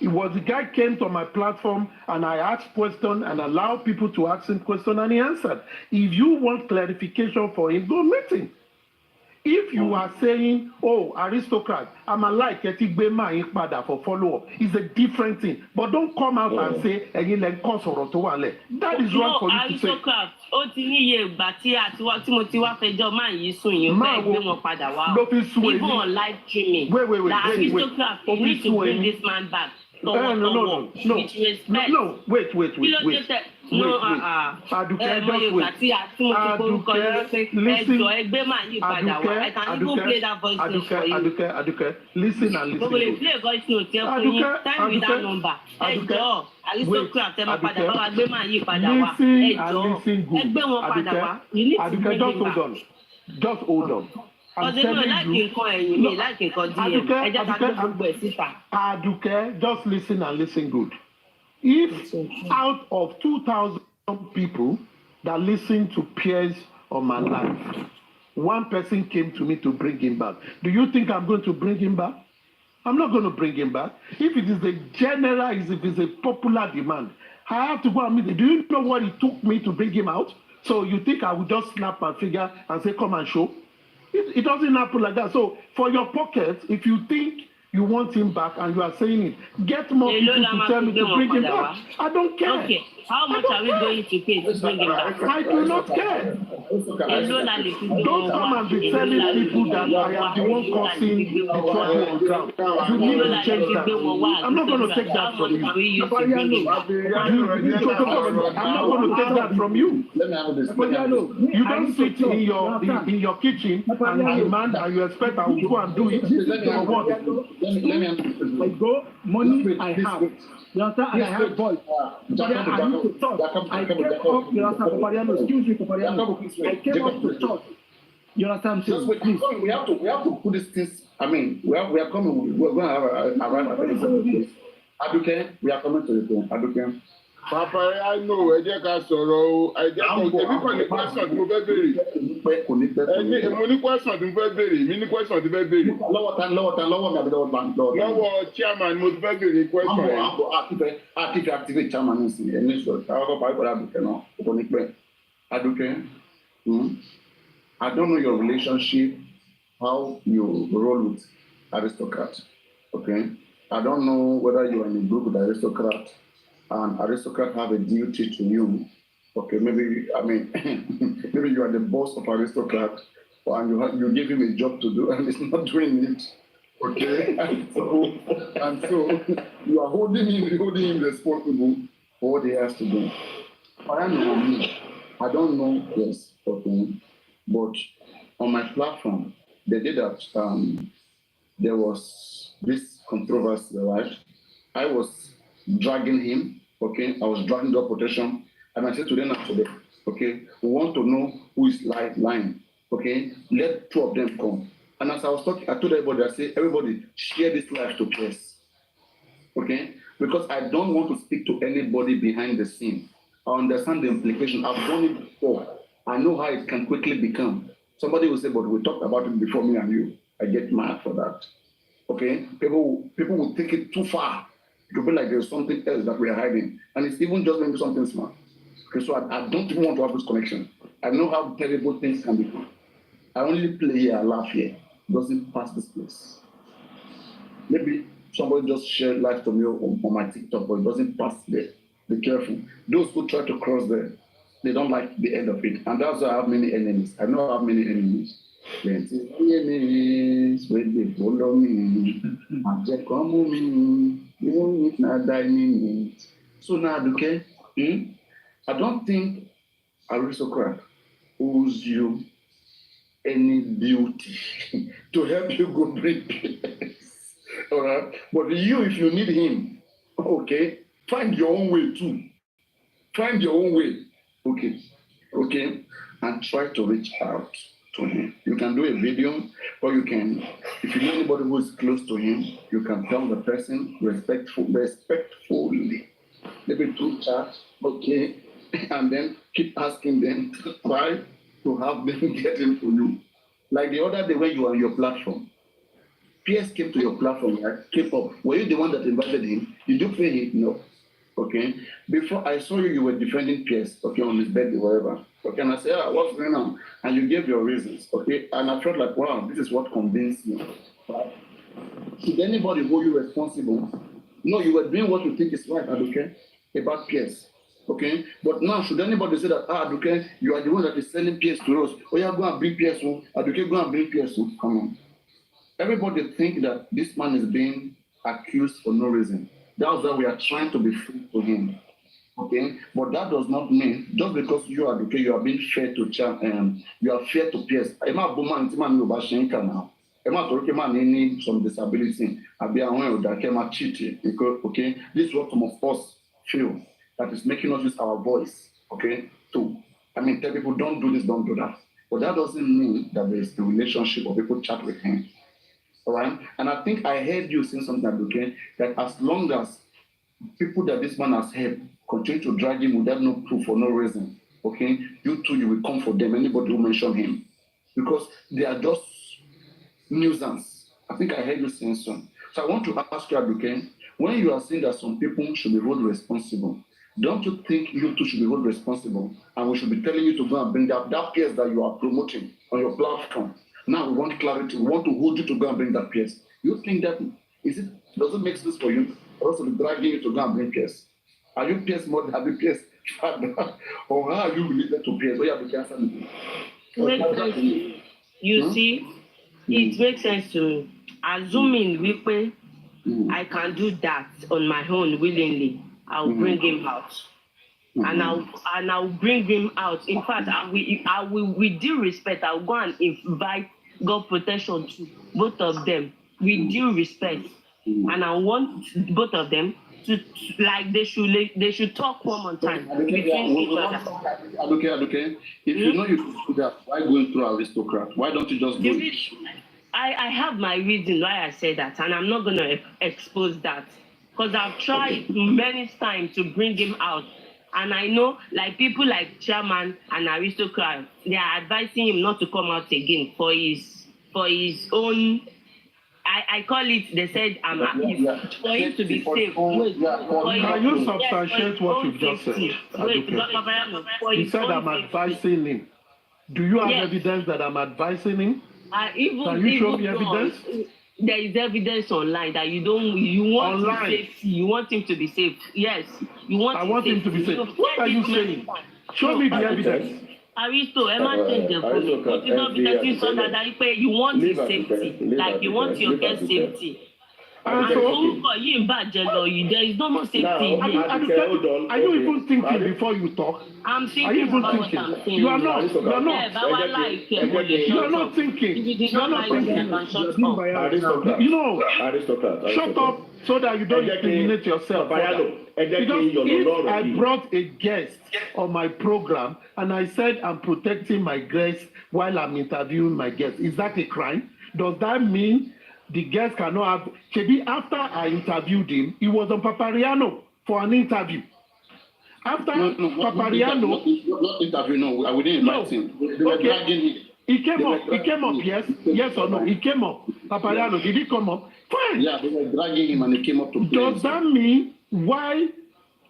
It was the guy came to my platform and I asked questions and allowed people to ask him questions and he answered. If you want clarification for him, go meet him. If you are saying, "Oh, aristocrat, I'm a like for follow-up," it's a different thing. But don't come out and say, that is wrong for you to say. Aristocrat, even on live streaming. Wait. Aristocrat, you need to bring this man back. No. Wait. Aduke, listen and listen. Just hold on. Aduke, just listen and listen good. If out of 2,000 people that listen to Pierce on my life, one person came to me to bring him back, do you think I'm going to bring him back? I'm not going to bring him back. If it is a general, if it's a popular demand, I have to go and meet him. Do you know what it took me to bring him out? So you think I would just snap my finger and say, come and show? It doesn't happen like that. So for your pocket, if you think you want him back and you are saying it, get more people to tell me to bring him back. I don't care. Okay, how much are we going to pay to bring him back? I do not care. Don't come and be telling people that I am the one causing the trouble on ground. You need to change that. I'm not going to take that from you. I'm not going to take that from you. Let me have this. You don't sit in your kitchen and demand and you expect I will go and do it. For what? Let me I go, money I have. You understand? And I have voice. I need to talk. I came up, you understand, Papariano, excuse me, Papariano. I came up to talk. You understand? Just wait, please. We have to put these things. I mean, we are coming. We're going to have a right. Aduke, we are coming to the point. Aduke. Papa, I know. I just got sorrow. I just got the question to be mo ní question tí mo fẹ́ béèrè mi ní question tí mo fẹ́ béèrè. Lọ́wọ́ chairman mo ti fẹ́ béèrè question yẹn. Activate chairman ní ìsìn ẹni sọ àwọn ọkọ̀ pàápàá Aduke náà kò ní pẹ́. Aduke, I don't know your relationship, how you roll with aristocrats. Okay, I don't know whether you are in a group with aristocrats and aristocrats have a duty to you. Okay, maybe maybe you are the boss of aristocrat, and you give him a job to do, and he's not doing it. Okay, and so you are holding him responsible for what he has to do. I don't know. Yes, okay, but on my platform, they did that. There was this controversy, right? I was dragging him. Okay, I was dragging the protection. And I said to them after that, okay, we want to know who is lying. Okay, let two of them come. And as I was talking, I told everybody, I said, everybody, share this life to peers. Okay, because I don't want to speak to anybody behind the scene. I understand the implication. I've done it before. I know how it can quickly become. Somebody will say, but we talked about it before, me and you. I get mad for that. Okay, people will take it too far. It will be like there's something else that we are hiding. And it's even just maybe something smart. Okay, so I don't even want to have this connection. I know how terrible things can become. I only play here, I laugh here. It doesn't pass this place. Maybe somebody just shared life to me on my TikTok, but it doesn't pass there. Be careful. Those who try to cross there, they don't like the end of it. And that's why I have many enemies. I know I have many enemies. Plenty enemies when they follow me. And they come with me. You won't not die me. So now, okay? I don't think aristocrat owes you any duty to help you go bring peace. All right? But you, if you need him, okay, find your own way too. Find your own way. Okay. And try to reach out to him. You can do a video, or you can, if you know anybody who is close to him, you can tell the person respectfully. Maybe through chat, okay, and then keep asking them to try to have them get into you. Like the other day when you were on your platform, PS came to your platform, right? Keep up. Were you the one that invited him? Did you pay him? No. Okay. Before I saw you were defending PS, okay, on his birthday, whatever. Okay, and I said, what's going on? And you gave your reasons, okay? And I felt like, wow, this is what convinced me. Right? Should anybody hold you responsible? No, you were doing what you think is right, okay? About PS. Okay, but now should anybody say that Aduke, you are the one that is selling PS to us? Oh, yeah, go and bring PS. Aduke, go and bring PS. Come on. Everybody think that this man is being accused for no reason. That's why we are trying to be fair to him. Okay, but that does not mean just because you are Aduke, you are being fair to you are fair to PS. Emma Bowman, Timan Yobashenka now. Emma Torokema need some disability. Abia Odakema cheating. Okay, this is what some of us feel. That is making us use our voice, okay, too. I mean, tell people, don't do this, don't do that. But that doesn't mean that there is a relationship or people chat with him, all right? And I think I heard you saying something, okay, that as long as people that this man has helped continue to drag him without no proof for no reason, okay, you too, you will come for them, anybody who mention him. Because they are just nuisance. I think I heard you saying so. So I want to ask you, Aduke, when you are saying that some people should be held responsible, don't you think you too should be held responsible? And we should be telling you to go and bring that PS that you are promoting on your platform. Now we want clarity. We want to hold you to go and bring that PS. You think that does it make sense for you for us to be dragging you to go and bring PS? Are you PS more than the PS? Or how are you related to PS? What you have to answer me? You see, it makes sense to me. Assuming I can do that on my own willingly, I'll bring him out. And I'll bring him out. In fact, I will with due respect, I'll go and invite God protection to both of them with due respect. And I want both of them to they should talk one more time between each other. Okay. If you know you can do that, why going through aristocrat? Why don't you just do it? I have my reason why I say that, and I'm not going to expose that. Because I've tried many times to bring him out. And I know, like people like Chairman and Aristocrat, they are advising him not to come out again for his own. I call it. They said, for him to be safe. Can you substantiate what you've just said? You said I'm advising him. Do you have evidence that I'm advising him? Can you show me evidence? There is evidence online that you want safety. You want him to be safe. Yes, you want. I want him to be safe. What are you saying? Show me the evidence. Aristo, Emma change the phone. You want his safety, like you want your guest safety. And there is no more safety. Are you even thinking before you talk? I'm thinking. Are you even thinking? You are not. You are not. You are not thinking. You are not thinking. You know, shut up so that you don't incriminate yourself. Because if I brought a guest on my program and I said I'm protecting my guest while I'm interviewing my guest, is that a crime? Does that mean the guest cannot have? Maybe after I interviewed him, he was on Papariano for an interview. After Papariano, not interview. No, we didn't invite him. They were dragging him. He came up. Yes or no? He came up. Papariano, did he come up? Fine. Yeah, they were dragging him and he came up to play. Does that mean why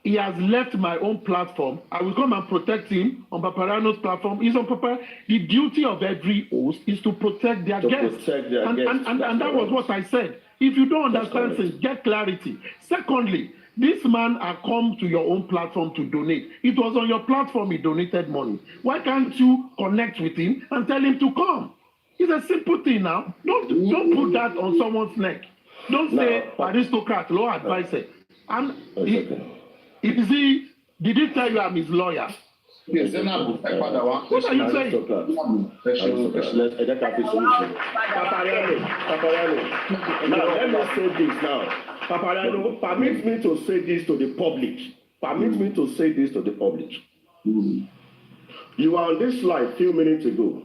he has left my own platform, I will come and protect him on Papariano's platform? He's on Papa. The duty of every host is to protect their guests. And that was what I said. If you don't understand things, get clarity. Secondly, this man had come to your own platform to donate. It was on your platform he donated money. Why can't you connect with him and tell him to come? It's a simple thing now. Don't put that on someone's neck. Don't say aristocrat, law advisor. Did he tell you I'm his lawyer? Yes, what are you saying? Papariano. Now, let me say this now. Papariano, permit me to say this to the public. You were on this slide a few minutes ago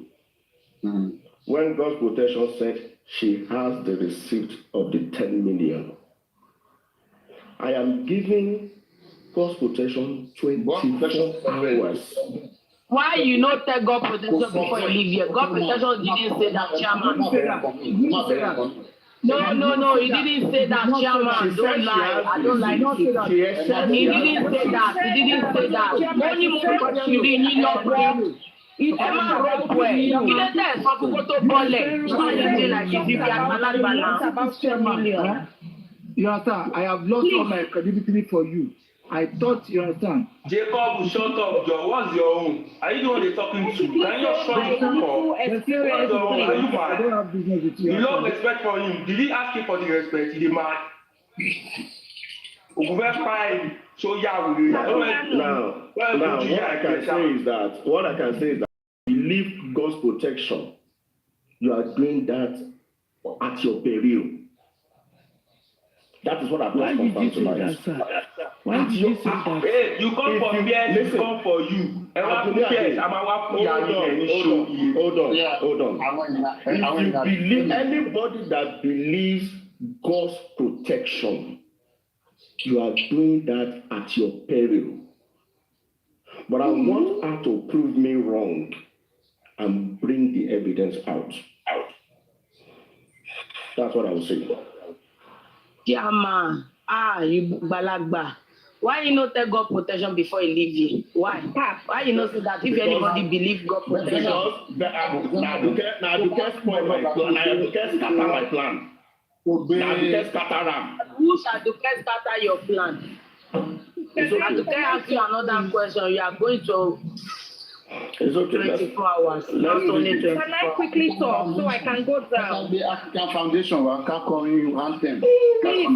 when God's protection said she has the receipt of the 10 million. I am giving God's protection 24 hours. Why you not tell God protection before you leave here? God protection didn't say that, Chairman. No, he didn't say that, Chairman. Don't lie. I don't like it. He didn't say that. Only Emma wrote well. You know that You understand? I have lost all my credibility for you. I thought you understand. Jacob, shut up, Joe. What's your own? Are you the one they're talking to? Can you just shut up? I don't have business with you. You love respect for him. Did he ask you for the respect? He demand. Now, what I can say is that believe God's protection. You are doing that at your peril. That is what I've just confirmed tonight. Why did you say that? Hey, you come for me, you come for you. Hold on. If you believe, anybody that believes God's protection, you are doing that at your peril. But I want her to prove me wrong and bring the evidence out. That's what I will say. Chiama, you balagba. Why you not take God protection before he leave you? Why? Why you not say that if anybody believe God protection? Now you can spoil my plan. Now you can scatter my plan. Now you can scatter am. Who shall do can scatter your plan? It's okay. And to ask you another question, you are going to It's okay. 24 hours. Not only 24. Can I quickly talk so I can go down? The African Foundation will come calling you anthem. Please,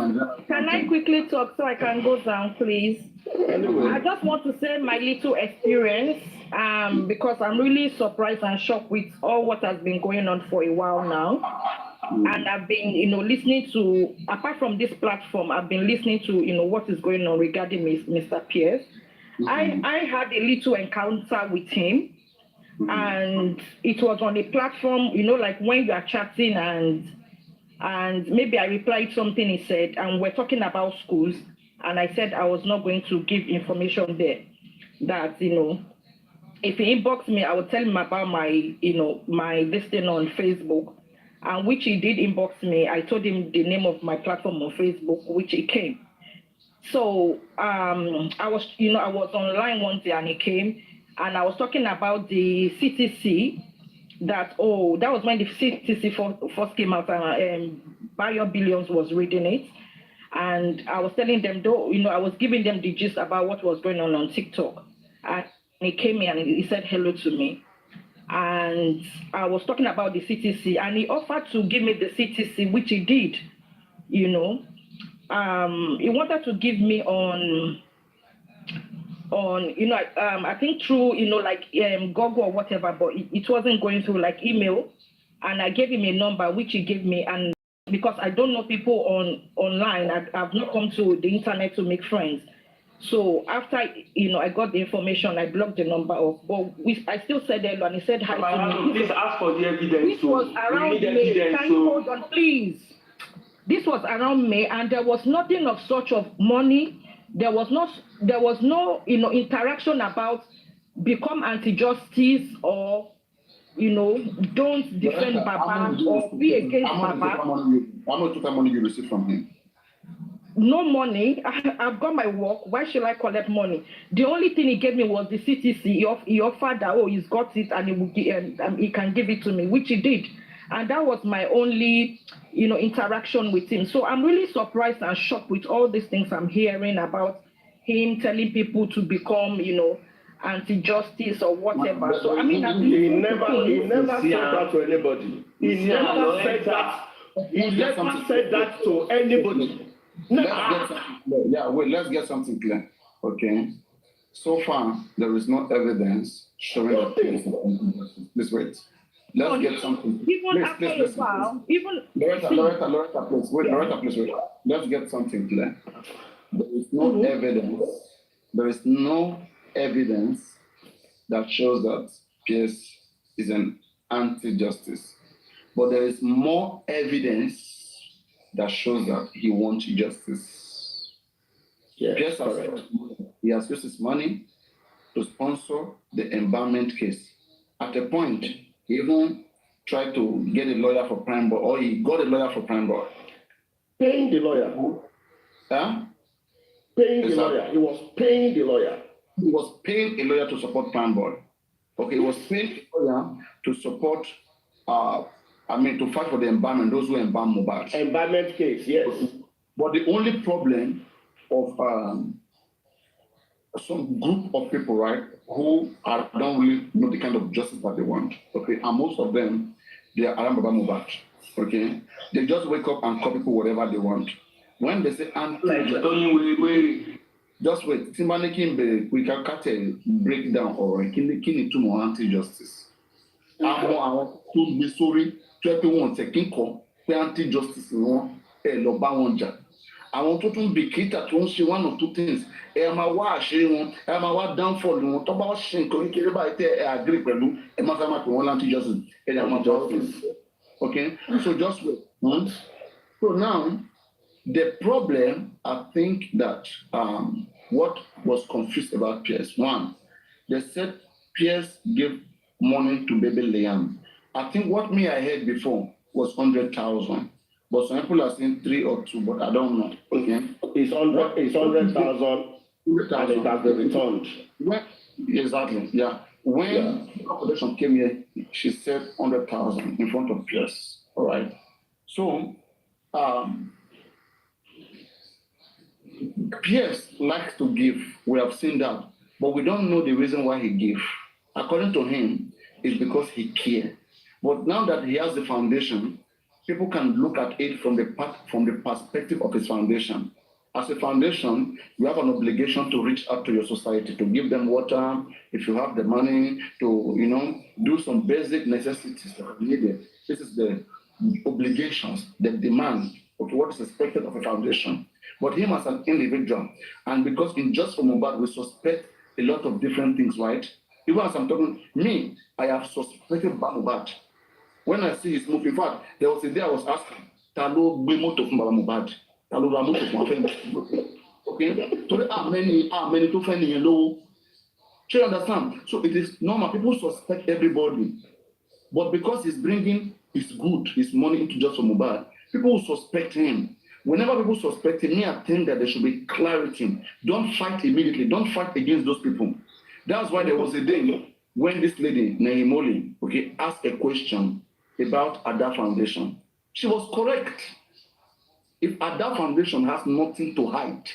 can I quickly talk so I can go down, please? Anyway. I just want to say my little experience, because I'm really surprised and shocked with all what has been going on for a while now. And I've been, listening to, apart from this platform, I've been listening to, what is going on regarding Mr. Pierce. I had a little encounter with him, and it was on a platform, like when you are chatting and maybe I replied something he said, and we're talking about schools, and I said I was not going to give information there, that, if he inboxed me, I would tell him about my, my listing on Facebook, and which he did inbox me. I told him the name of my platform on Facebook, which he came. So I was online one day and he came, and I was talking about the CTC, that was when the CTC first came out, and Bayo Billions was reading it. And I was telling them, I was giving them the gist about what was going on TikTok. And he came in and he said hello to me. And I was talking about the CTC, and he offered to give me the CTC, which he did, He wanted to give me on I think through, Google or whatever, but it wasn't going through like email. And I gave him a number, which he gave me. And because I don't know people online, I've not come to the internet to make friends. So after, I got the information, I blocked the number off. But I still said hello, and he said hi to me. Please ask for the evidence. This was around May. Can you hold on, please? This was around May, and there was nothing of such of money. There was no interaction about become anti-justice or don't defend Baba or be against Baba. How much total money you received from him? No money. I've got my work. Why should I collect money? The only thing he gave me was the CTC. He offered that, he's got it and he can give it to me, which he did. And that was my only, interaction with him. So I'm really surprised and shocked with all these things I'm hearing about him telling people to become, anti-justice or whatever. So I mean, he never said that to anybody. He never said that. He never said that to anybody. Let's get something clear. Okay. So far, there is no evidence showing that he is injustice. Please wait. Let's get something. Even after a while, Loretta, please wait. Let's get something clear. There is no evidence. There is no evidence that shows that Pierce is an anti-justice. But there is more evidence that shows that he wants justice. Yes, Pierce he has used his money to sponsor the embalmment case. At a point, he even tried to get a lawyer for Prime Boy, or he got a lawyer for Prime Boy. Paying the lawyer. Huh? Paying the lawyer. He was paying the lawyer. He was paying a lawyer to support Prime Boy. Okay, he was paying a lawyer to support, to fight for the embalmment, those who embalm Mohbad. Embalmment case, yes. But the only problem of some group of people, right, who don't really know the kind of justice that they want, okay, and most of them, they are around Mohbad, okay? They just wake up and call people whatever they want. When they say anti-justice, just wait. Timbaniki we can cut a breakdown or kini to more anti-justice. Àwọn tó gbé sórí tó ẹ pé wọ́n tẹ̀ kí n kọ́ pé anti-justice ni wọ́n lọ bá wọn jà. Àwọn tó tún bìkítà tó ń ṣe one or two things máa wá àṣírí wọn máa wá downfall wọn tó bá wọ́n ṣe nǹkan kékeré báyìí tẹ́ agree pẹ̀lú máa fẹ́ máa pè wọ́n anti-justice máa justice. Okay, so just wait. So now the problem, I think that what was confused about Pierce, one, they said Pierce gave money to baby Liam. I think what I heard before was 100,000. but some people are saying 3 or 2, but I don't know. Okay. It's 100,000 and it has been returned. Exactly, yeah. When the population came here, she said 100,000 in front of Pierce. All right. So, Pierce likes to give. We have seen that, but we don't know the reason why he gave. According to him, it's because he cares. But now that he has the foundation, people can look at it from the perspective of his foundation. As a foundation, you have an obligation to reach out to your society, to give them water, if you have the money, to do some basic necessities that are needed. This is the obligations, the demand of what is expected of a foundation. But him as an individual, and because in just for Mohbad, we suspect a lot of different things, right? Even as I'm talking, me, I have suspected Mohbad. When I see his move, in fact, there was a day I was asking, Talo Bimoto from Mohbad. Talo Ramoto from friend. Okay? Today, how many to find in low? Do you understand? So it is normal. People suspect everybody. But because he's bringing his money into just for Mohbad, people will suspect him. Whenever people suspect him, I think that there should be clarity. Don't fight immediately. Don't fight against those people. That's why there was a day when this lady, Nahimoli, asked a question about Ada Foundation. She was correct. If Ada Foundation has nothing to hide,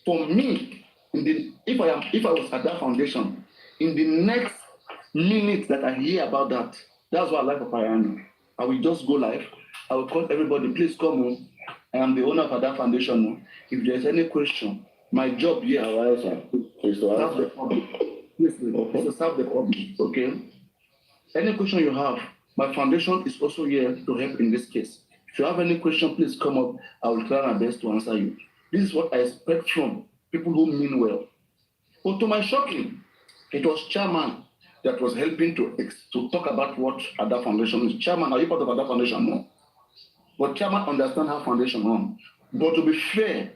for me, if I was Ada Foundation, in the next minute that I hear about that, that's why I like Papayano. I will just go live. I will call everybody, please come home. I am the owner of Ada Foundation. If there's any question, my job here is to solve the problem. Please, to solve the problem. Okay? Any question you have, my foundation is also here to help in this case. If you have any question, please come up. I will try my best to answer you. This is what I expect from people who mean well. But to my shocking, it was chairman that was helping to talk about what Ada Foundation is. Chairman, are you part of Ada Foundation? No. But chairman understand how foundation run. But to be fair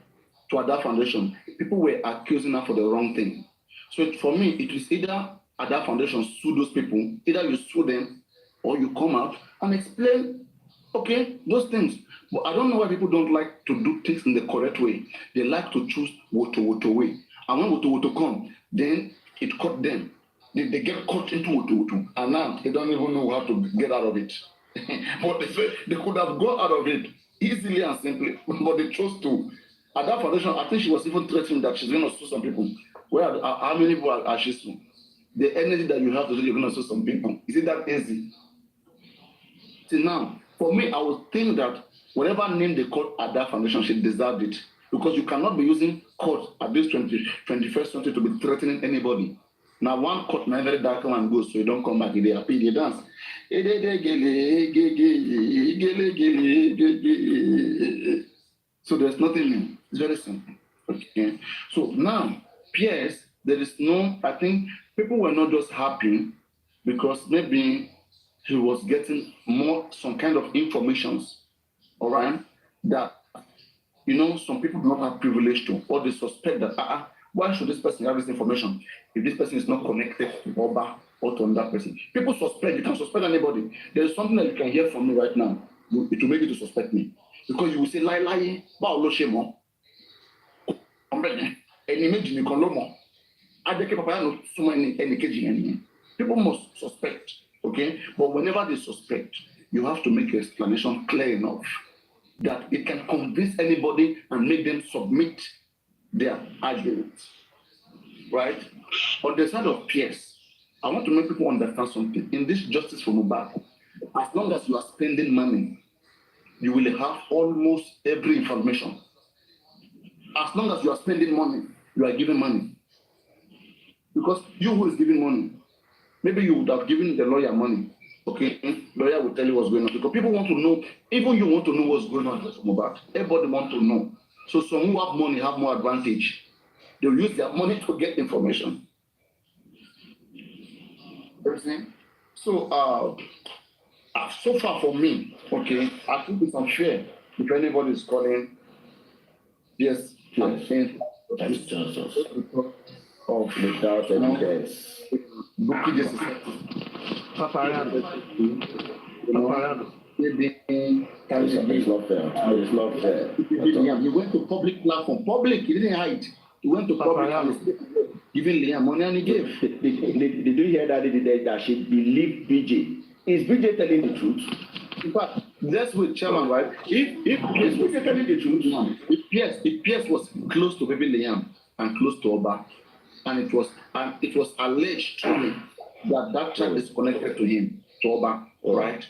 to Ada Foundation, people were accusing her for the wrong thing. So for me, it is either Ada Foundation sue those people, either you sue them or you come out and explain, those things. But I don't know why people don't like to do things in the correct way. They like to choose woto way. And when woto come, then it caught them. They get caught into woto. And now they don't even know how to get out of it. But they could have gone out of it easily and simply, but they chose to. At that foundation, I think she was even threatening that she's going to sue some people. How many people are she suing? The energy that you have to do, you're going to sue some people. Is it that easy? See now, for me, I would think that whatever name they call at that foundation, she deserved it. Because you cannot be using court at this 21st century to be threatening anybody. Now one court, now very dark one goes, so you don't come back, they happy, they dance. So there's nothing new. It's very simple. Okay. So now, Pierce, there is no, I think people were not just happy because maybe he was getting some kind of informations, all right, that, some people do not have privilege to, or they suspect that, why should this person have this information if this person is not connected to Oba or to another person? People suspect. You can suspect anybody. There is something that you can hear from me right now. It will make you to suspect me. Because you will say, lie, Baolo Shemo. People must suspect, okay? But whenever they suspect, you have to make your explanation clear enough that it can convince anybody and make them submit their arguments, right? On the side of Pierce, I want to make people understand something. In this justice for Mohbad, as long as you are spending money, you will have almost every information. As long as you are spending money, you are giving money. Because you who is giving money, maybe you would have given the lawyer money. Okay, lawyer will tell you what's going on. Because people want to know, even you want to know what's going on with Mohbad. Everybody wants to know. So some who have money have more advantage. They'll use their money to get information. Everything. So, so far for me, okay, I think it's unfair if anybody is calling. Yes, I think that's justice. Of without evidence. Bookie just Papayano. It's not fair. It's not fair. He went to public platform. Public, he didn't hide. He went to public and giving Liam money and he gave. Did you hear that she believed BJ? Is BJ telling the truth? In fact, that's with Chairman, right? If BJ telling the truth? If Pierce was close to baby Liam and close to Oba, and it was alleged truly that child is connected to him, to Oba, right?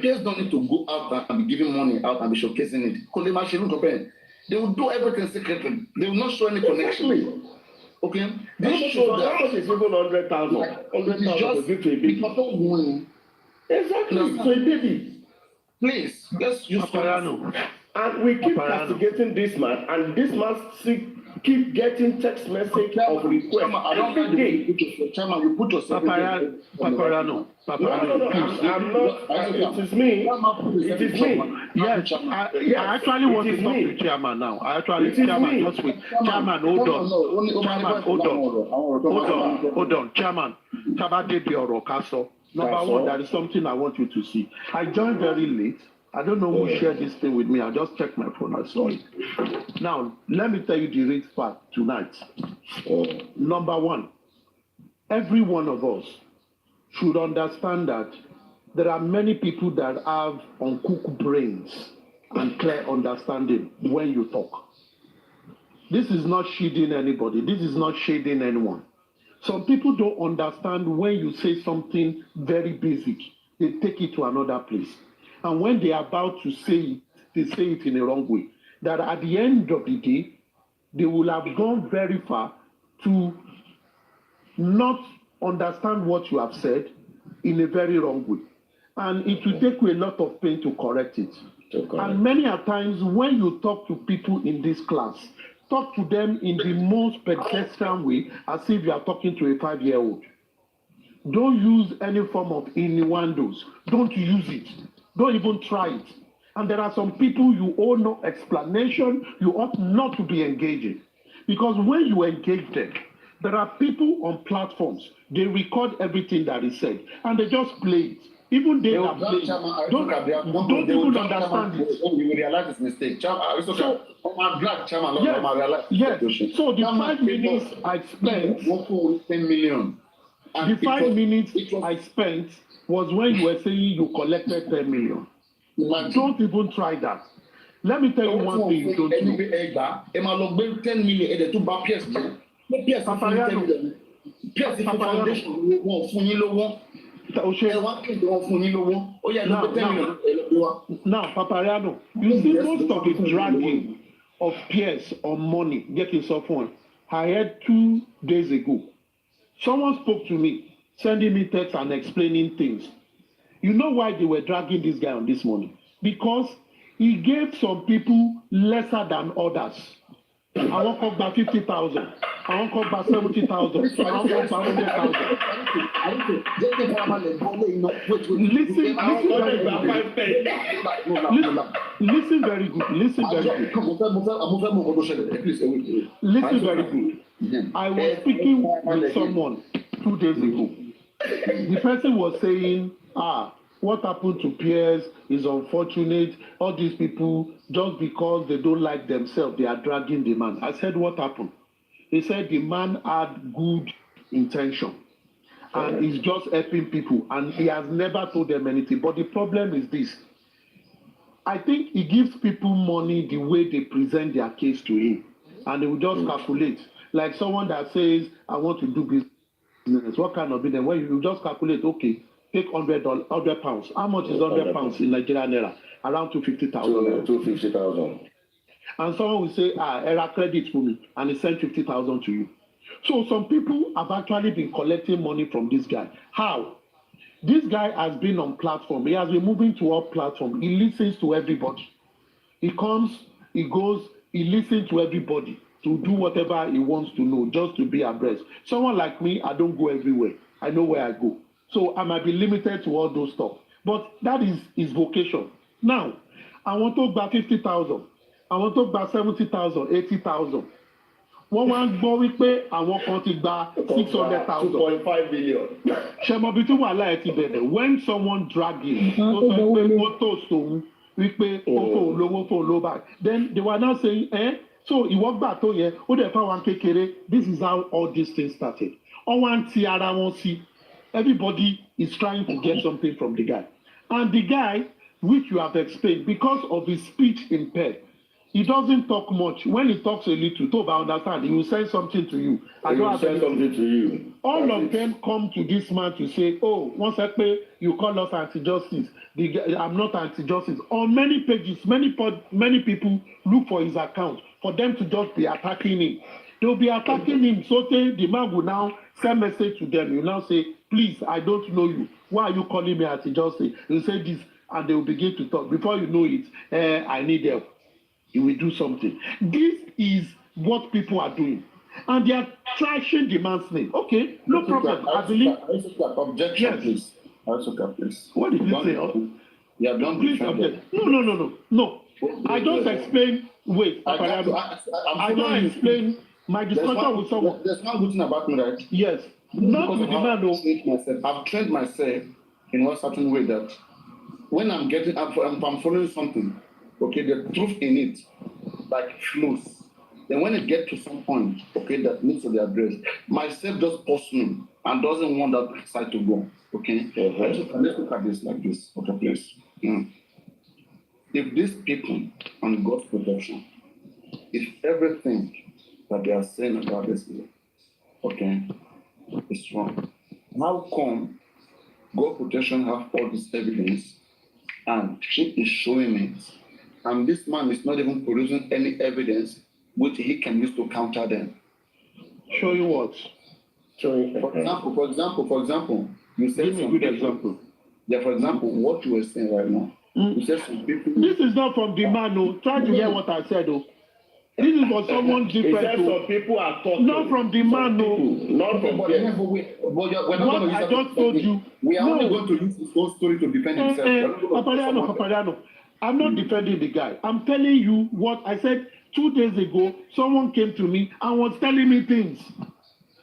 Pierce don't need to go out and be giving money out and be showcasing it. They will do everything secretly. They will not show any connection. Okay? They show that is even 100,000. 100,000 just because of money. Exactly. No. So a baby. Please, let's use Paparano. And we keep castigating this man, and this man keep getting text message of request every day. Chairman, you put yourself Paparano. No, I'm not. It is me. It is me. Yes, I actually want to talk to Chairman now. Chairman, just wait. Chairman, hold on. Chairman, Tabade Orokaso. Number one, there is something I want you to see. I joined very late. I don't know who shared this thing with me. I just checked my phone. I saw it. Now, let me tell you the real fact tonight. Number one, every one of us should understand that there are many people that have uncooked brains and clear understanding when you talk. This is not shading anybody. This is not shading anyone. Some people don't understand when you say something very basic, they take it to another place. And when they are about to say it, they say it in a wrong way. That at the end of the day, they will have gone very far to not understand what you have said in a very wrong way. And it will take you a lot of pain to correct it. And many a times when you talk to people in this class, talk to them in the most pedestrian way, as if you are talking to a 5-year-old. Don't use any form of innuendos. Don't use it. Don't even try it. And there are some people you owe no explanation, you ought not to be engaging. Because when you engage them, there are people on platforms, they record everything that is said, and they just play it. Even they are playing. Don't even understand it. You will realize it's mistake. Yes. So the 5 minutes I spent, 10 million. The 5 minutes I spent was when you were saying you collected 10 million. Don't even try that. Let me tell you one thing you don't know. 10 million Now, Papariano, you see most of the dragging of peers on money getting someone. I heard 2 days ago. Someone spoke to me, sending me texts and explaining things. You know why they were dragging this guy on this money? Because he gave some people lesser than others. I won't come back 50,000. I won't come back 70,000. I won't come back 100,000. Listen very good. Listen very good. I was speaking with someone 2 days ago. The person was saying, what happened to peers is unfortunate. All these people, just because they don't like themselves, they are dragging the man. I said, what happened? He said the man had good intention and he's just helping people and he has never told them anything. But the problem is this. I think he gives people money the way they present their case to him and they will just calculate. Like someone that says, I want to do business. What kind of business? Well, you just calculate, okay, take £100. How much is £100 in Nigerian naira? Around 250,000. 250,000. And someone will say, error credit for me, and he sent 50,000 to you. So some people have actually been collecting money from this guy. How? This guy has been on platform. He has been moving to our platform. He listens to everybody. He comes, he goes, he listens to everybody to do whatever he wants to know, just to be abreast. Someone like me, I don't go everywhere. I know where I go. So I might be limited to all those stuff. But that is his vocation. Now, I want to buy 50,000. I want to buy 70,000, 80,000. Wọ́n wá ń gbọ́ wípé àwọn kan ti gba 600,000. 2.5 billion. Ṣẹ̀mọ̀bí tí wàhálà ẹ̀ ti bẹ̀rẹ̀ when someone drag him, ó sọ pé ó tó sòun wípé ó fò lówó fò ló back. Then they were now saying, so ìwọ gbà tó yẹ, ó dẹ̀ fáwọn kékeré. This is how all these things started. Ọwọ́n ti ara wọn sí. Everybody is trying to get something from the guy. And the guy, which you have explained, because of his speech impaired, he doesn't talk much. When he talks a little, to understand, he will say something to you. He will say something to you. All of them come to this man to say, oh, once I pay, you call us anti-justice. I'm not anti-justice. On many pages, many people look for his account for them to just be attacking him. They'll be attacking him. So the man will now send message to them. You now say, please, I don't know you. Why are you calling me anti-justice? You say this, and they will begin to talk. Before you know it, I need help. You will do something. This is what people are doing. And they are trashing the man's name. Okay, no problem. I believe. Objection, please. Please. What did you say? Yeah, don't please object. No. I don't explain. Wait, I don't explain my discussion with someone. There's no good thing about me, right? Yes. Not with the man, no. I've trained myself in one certain way that when I'm following something, okay, the truth in it, like flows. Then when it gets to some point, okay, that needs to be addressed, myself just pulls me and doesn't want that side to go, okay? Let's look at this like this, okay, please. If these people on God's protection, if everything that they are saying about this, okay, is wrong, how come God protection have all this evidence and she is showing it? And this man is not even producing any evidence which he can use to counter them. Show you what? For example, you said give me a good example. Yeah, for example, what you were saying right now. You said some people. This is not from the man, no. Try to hear what I said, though. This is for someone different. Some people are talking. Not from the man, no. Not from what I just told you. We are only going to use his whole story to defend himself. Papariano. I'm not defending the guy. I'm telling you what I said 2 days ago. Someone came to me and was telling me things.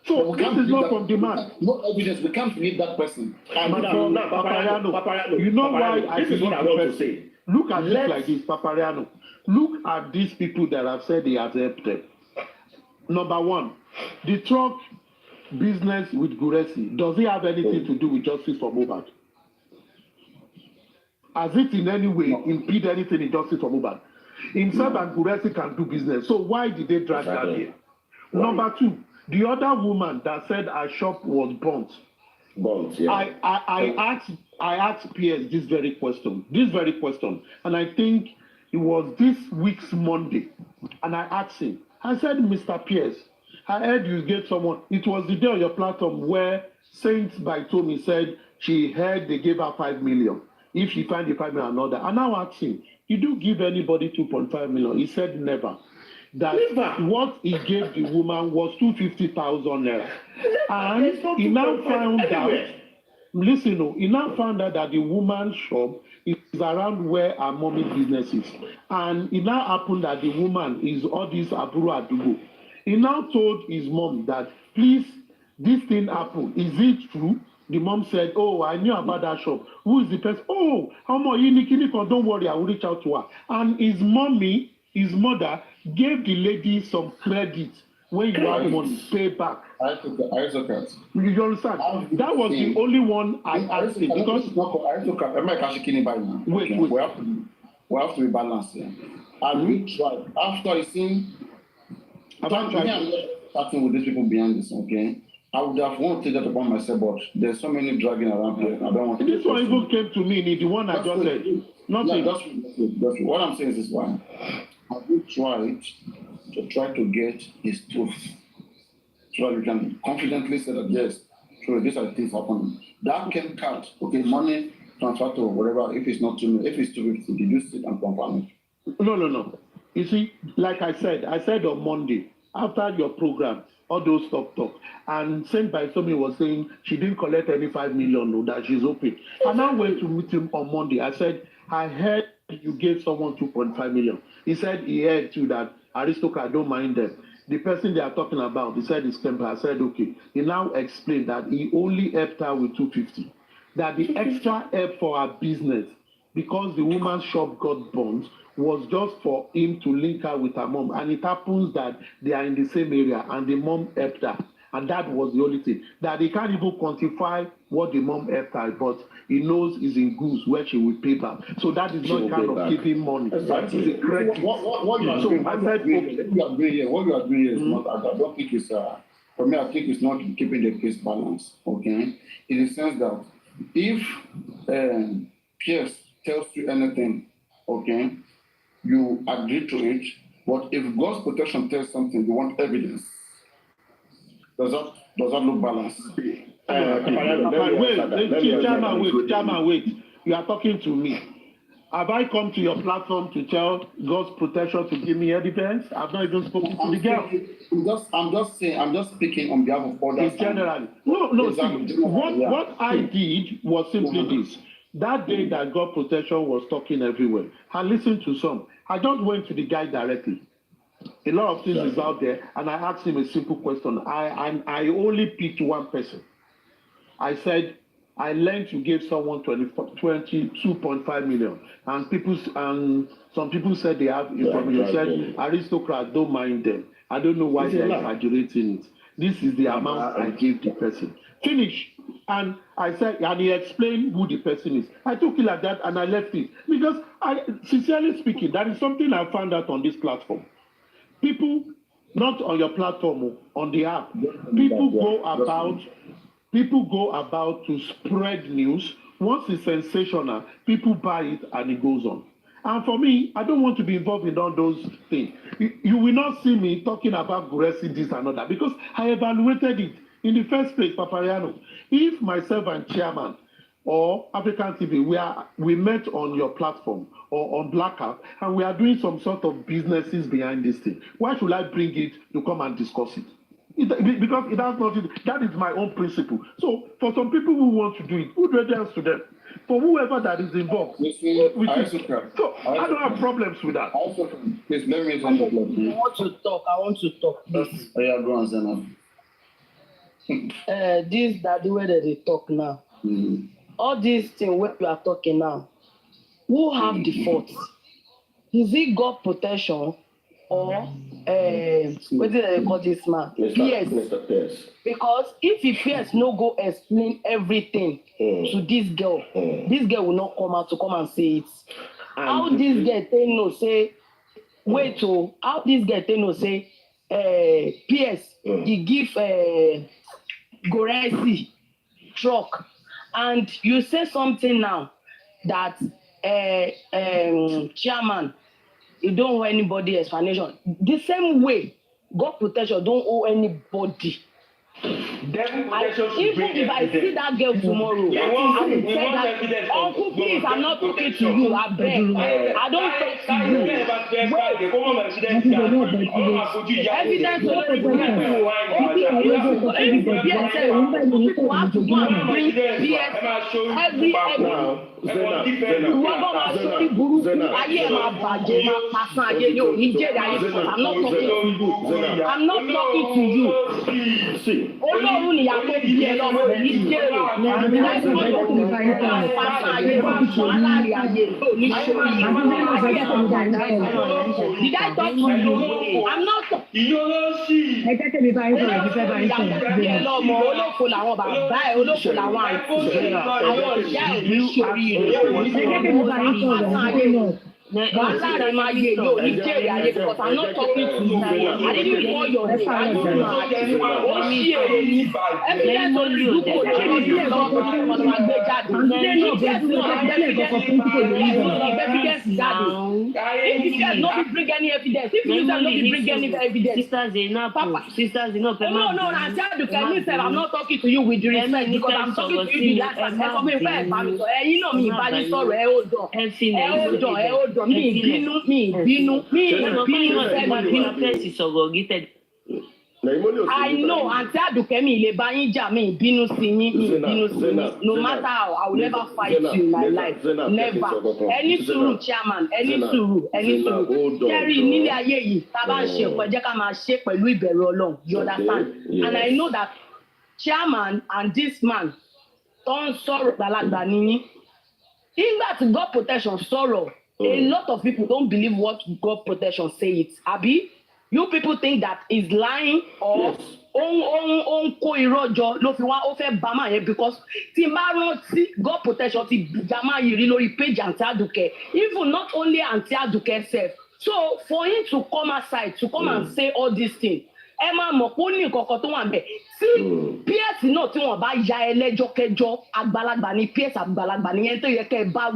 So this is not from the man. No evidence. We can't believe that person. Papariano. You know why I this is what I want to say. Look at it like this, Papariano. Look at these people that have said he has helped them. Number one, the truck business with Guresi, does it have anything to do with justice for Mohbad? Has it in any way impede anything in justice for Mohbad? Himself and Guresi can do business. So why did they drag that here? Number two, the other woman that said her shop was burnt. Yeah. I asked PS this very question, and I think it was this week's Monday, and I asked him, I said, Mr. Pierce, I heard you gave someone, it was the day on your platform where Saint by Tommy said she heard they gave her 5 million. If she find the 5 million another. And now asked him, did you give anybody 2.5 million? He said never. That what he gave the woman was 250,000 naira. And he now found out, he now found out that the woman's shop is around where her mommy business is. And it now happened that the woman is all this Aburo Adugo. He now told his mom that, please, this thing happened. Is it true? The mom said, oh, I knew about that shop. Who is the person? Oh, how much? Don't worry, I will reach out to her. And his mother, gave the lady some credit. When you have money, pay back. I took it. You understand? That was the only one I asked him because. Wait. We have to be balanced here. And we tried. After seeing, starting with these people behind this, okay? I would have wanted to take that upon myself, but there's so many dragging around here. I don't want to. This one even came to me, the one I just said. Nothing. That's what I'm saying is this one. Have you tried to get his truth so that you can confidently say that yes, sure, these are things happening. That can cut, okay, money transfer to whatever. If it's not to me, if it's to me, did you sit and confirm it? No. You see, like I said on Monday after your program, all those talk, and Saint by Somi was saying she didn't collect any 5 million, no, that she's open. And I went to meet him on Monday. I said, I heard you gave someone 2.5 million. He said he heard too that aristocrat don't mind them. The person they are talking about, he said it's Kemper. I said, okay. He now explained that he only helped her with 250. That the extra help for her business, because the woman's shop got burnt was just for him to link her with her mom. And it happens that they are in the same area and the mom helped her. And that was the only thing. That he can't even quantify what the mom helped her, but he knows is in goods where she will pay back. So that is not kind of giving money. Exactly. That is a credit. What you are doing, what you are doing here is not, I don't think it's, for me, I think it's not keeping the case balanced, okay? In the sense that if Pierce tells you anything, okay, you agree to it, but if God's protection tells something, you want evidence. Does that look balanced? Wait. You are talking to me. Have I come to your platform to tell God's protection to give me evidence? I've not even spoken to the girl. I'm just speaking on behalf of others. Generally. No, exactly. See, what I did was simply this. That day that God protection was talking everywhere, I listened to some. I just went to the guy directly. A lot of things is out there, and I asked him a simple question. I only picked one person. I said, I learned you gave someone 22.5 million, and some people said they have information. You said aristocrats don't mind them. I don't know why they're exaggerating it. This is the amount I gave the person. Finish. And I said, and he explained who the person is. I took it like that and I left it. Because sincerely speaking, that is something I found out on this platform. People, not on your platform, on the app, people go about to spread news. Once it's sensational, people buy it and it goes on. And for me, I don't want to be involved in all those things. You will not see me talking about Guresi this and that because I evaluated it in the first place, Papariano. If myself and chairman or African TV, we met on your platform or on Blackout, and we are doing some sort of businesses behind this thing, why should I bring it to come and discuss it? Because it has nothing. That is my own principle. So for some people who want to do it, good riddance to them. For whoever that is involved, so I don't have problems with that. Please let me talk. I want to talk. Please. Oh, yeah, go on, Zena. This that the way that they talk now. All these things what we are talking now, who have the fault? Is it God protection or what did they call this man? Yes. Because if he Pierce no go explain everything to this girl will not come out to come and say it. How this girl they know say wait oh, how this girl they know say Pierce he give Goresi truck, and you say something now that chairman you don't owe anybody explanation. The same way God protection don't owe anybody. Even if I see that girl tomorrow, I will say that Uncle, please, I'm not talking to you. I beg. I don't talk to you. Evidence you have to go and bring BS every I'm not talking to you. Olórun ni yàtọ̀ bí ẹ lọ́mọ ní jèrè Did I talk to you? I'm not talking. Olóko làwọn bàbá ẹ̀, olóko làwọn àǹtí ẹ̀, àwọn ìyá ẹ̀ ní sórí wàhálà rẹ̀ máa yé yóò ní jèrè ayé because I'm not talking to you. I didn't call your name. I don't know. Ó ṣí èrè ní evidence olùdókòwò ní ọdún lọ́wọ́ ọmọ àgbé jáde. If you guys no bring any evidence, if you guys no bring any evidence, sisters enough. No, I said you can listen. I'm not talking to you with respect because I'm talking to you the last time. Ẹ sọ fún mi fẹ́ ẹ̀ bá mi sọ. Ẹ̀yin náà mi ìbáni sọ̀rọ̀ ẹ̀ ó dọ̀. Ẹ ó dọ̀. Mi ìbínú I know, Auntie Aduke mi lè bá yín jà, mi ìbínú sí yín, no matter how, I will never fight you in my life, never. Any sùúrù chairman, any sùúrù. Jerry nílé ayé yìí, tá a bá ń ṣe ọ̀pọ̀ jẹ́ ká máa ṣe pẹ̀lú ìbẹ̀rù Ọlọ́run, you understand? And I know that chairman and this man tó ń sọ̀rọ̀ gbàlagbà níyín. Nígbà tí God protection sọ̀rọ̀, a lot of people don't believe what God protection say it. Abi, you people think that is lying or ó ń kó irọ́ jọ ló fi wá ó fẹ́ bá máa yẹn because tí n bá rántí God protection ti bùjá máa yìí rí lórí page Aunty Aduke, even not only Aunty Aduke sef. So for him to come outside to come and say all these things, ẹ máa mọ̀ pé ó ní nǹkan kan tó wà ńbẹ̀. Tí PS náà tí wọ́n bá ya ẹlẹ́jọ́ kẹjọ́ àgbàlagbà ni PS àgbàlagbà ni yẹn tó yẹ kẹ́ ẹ bá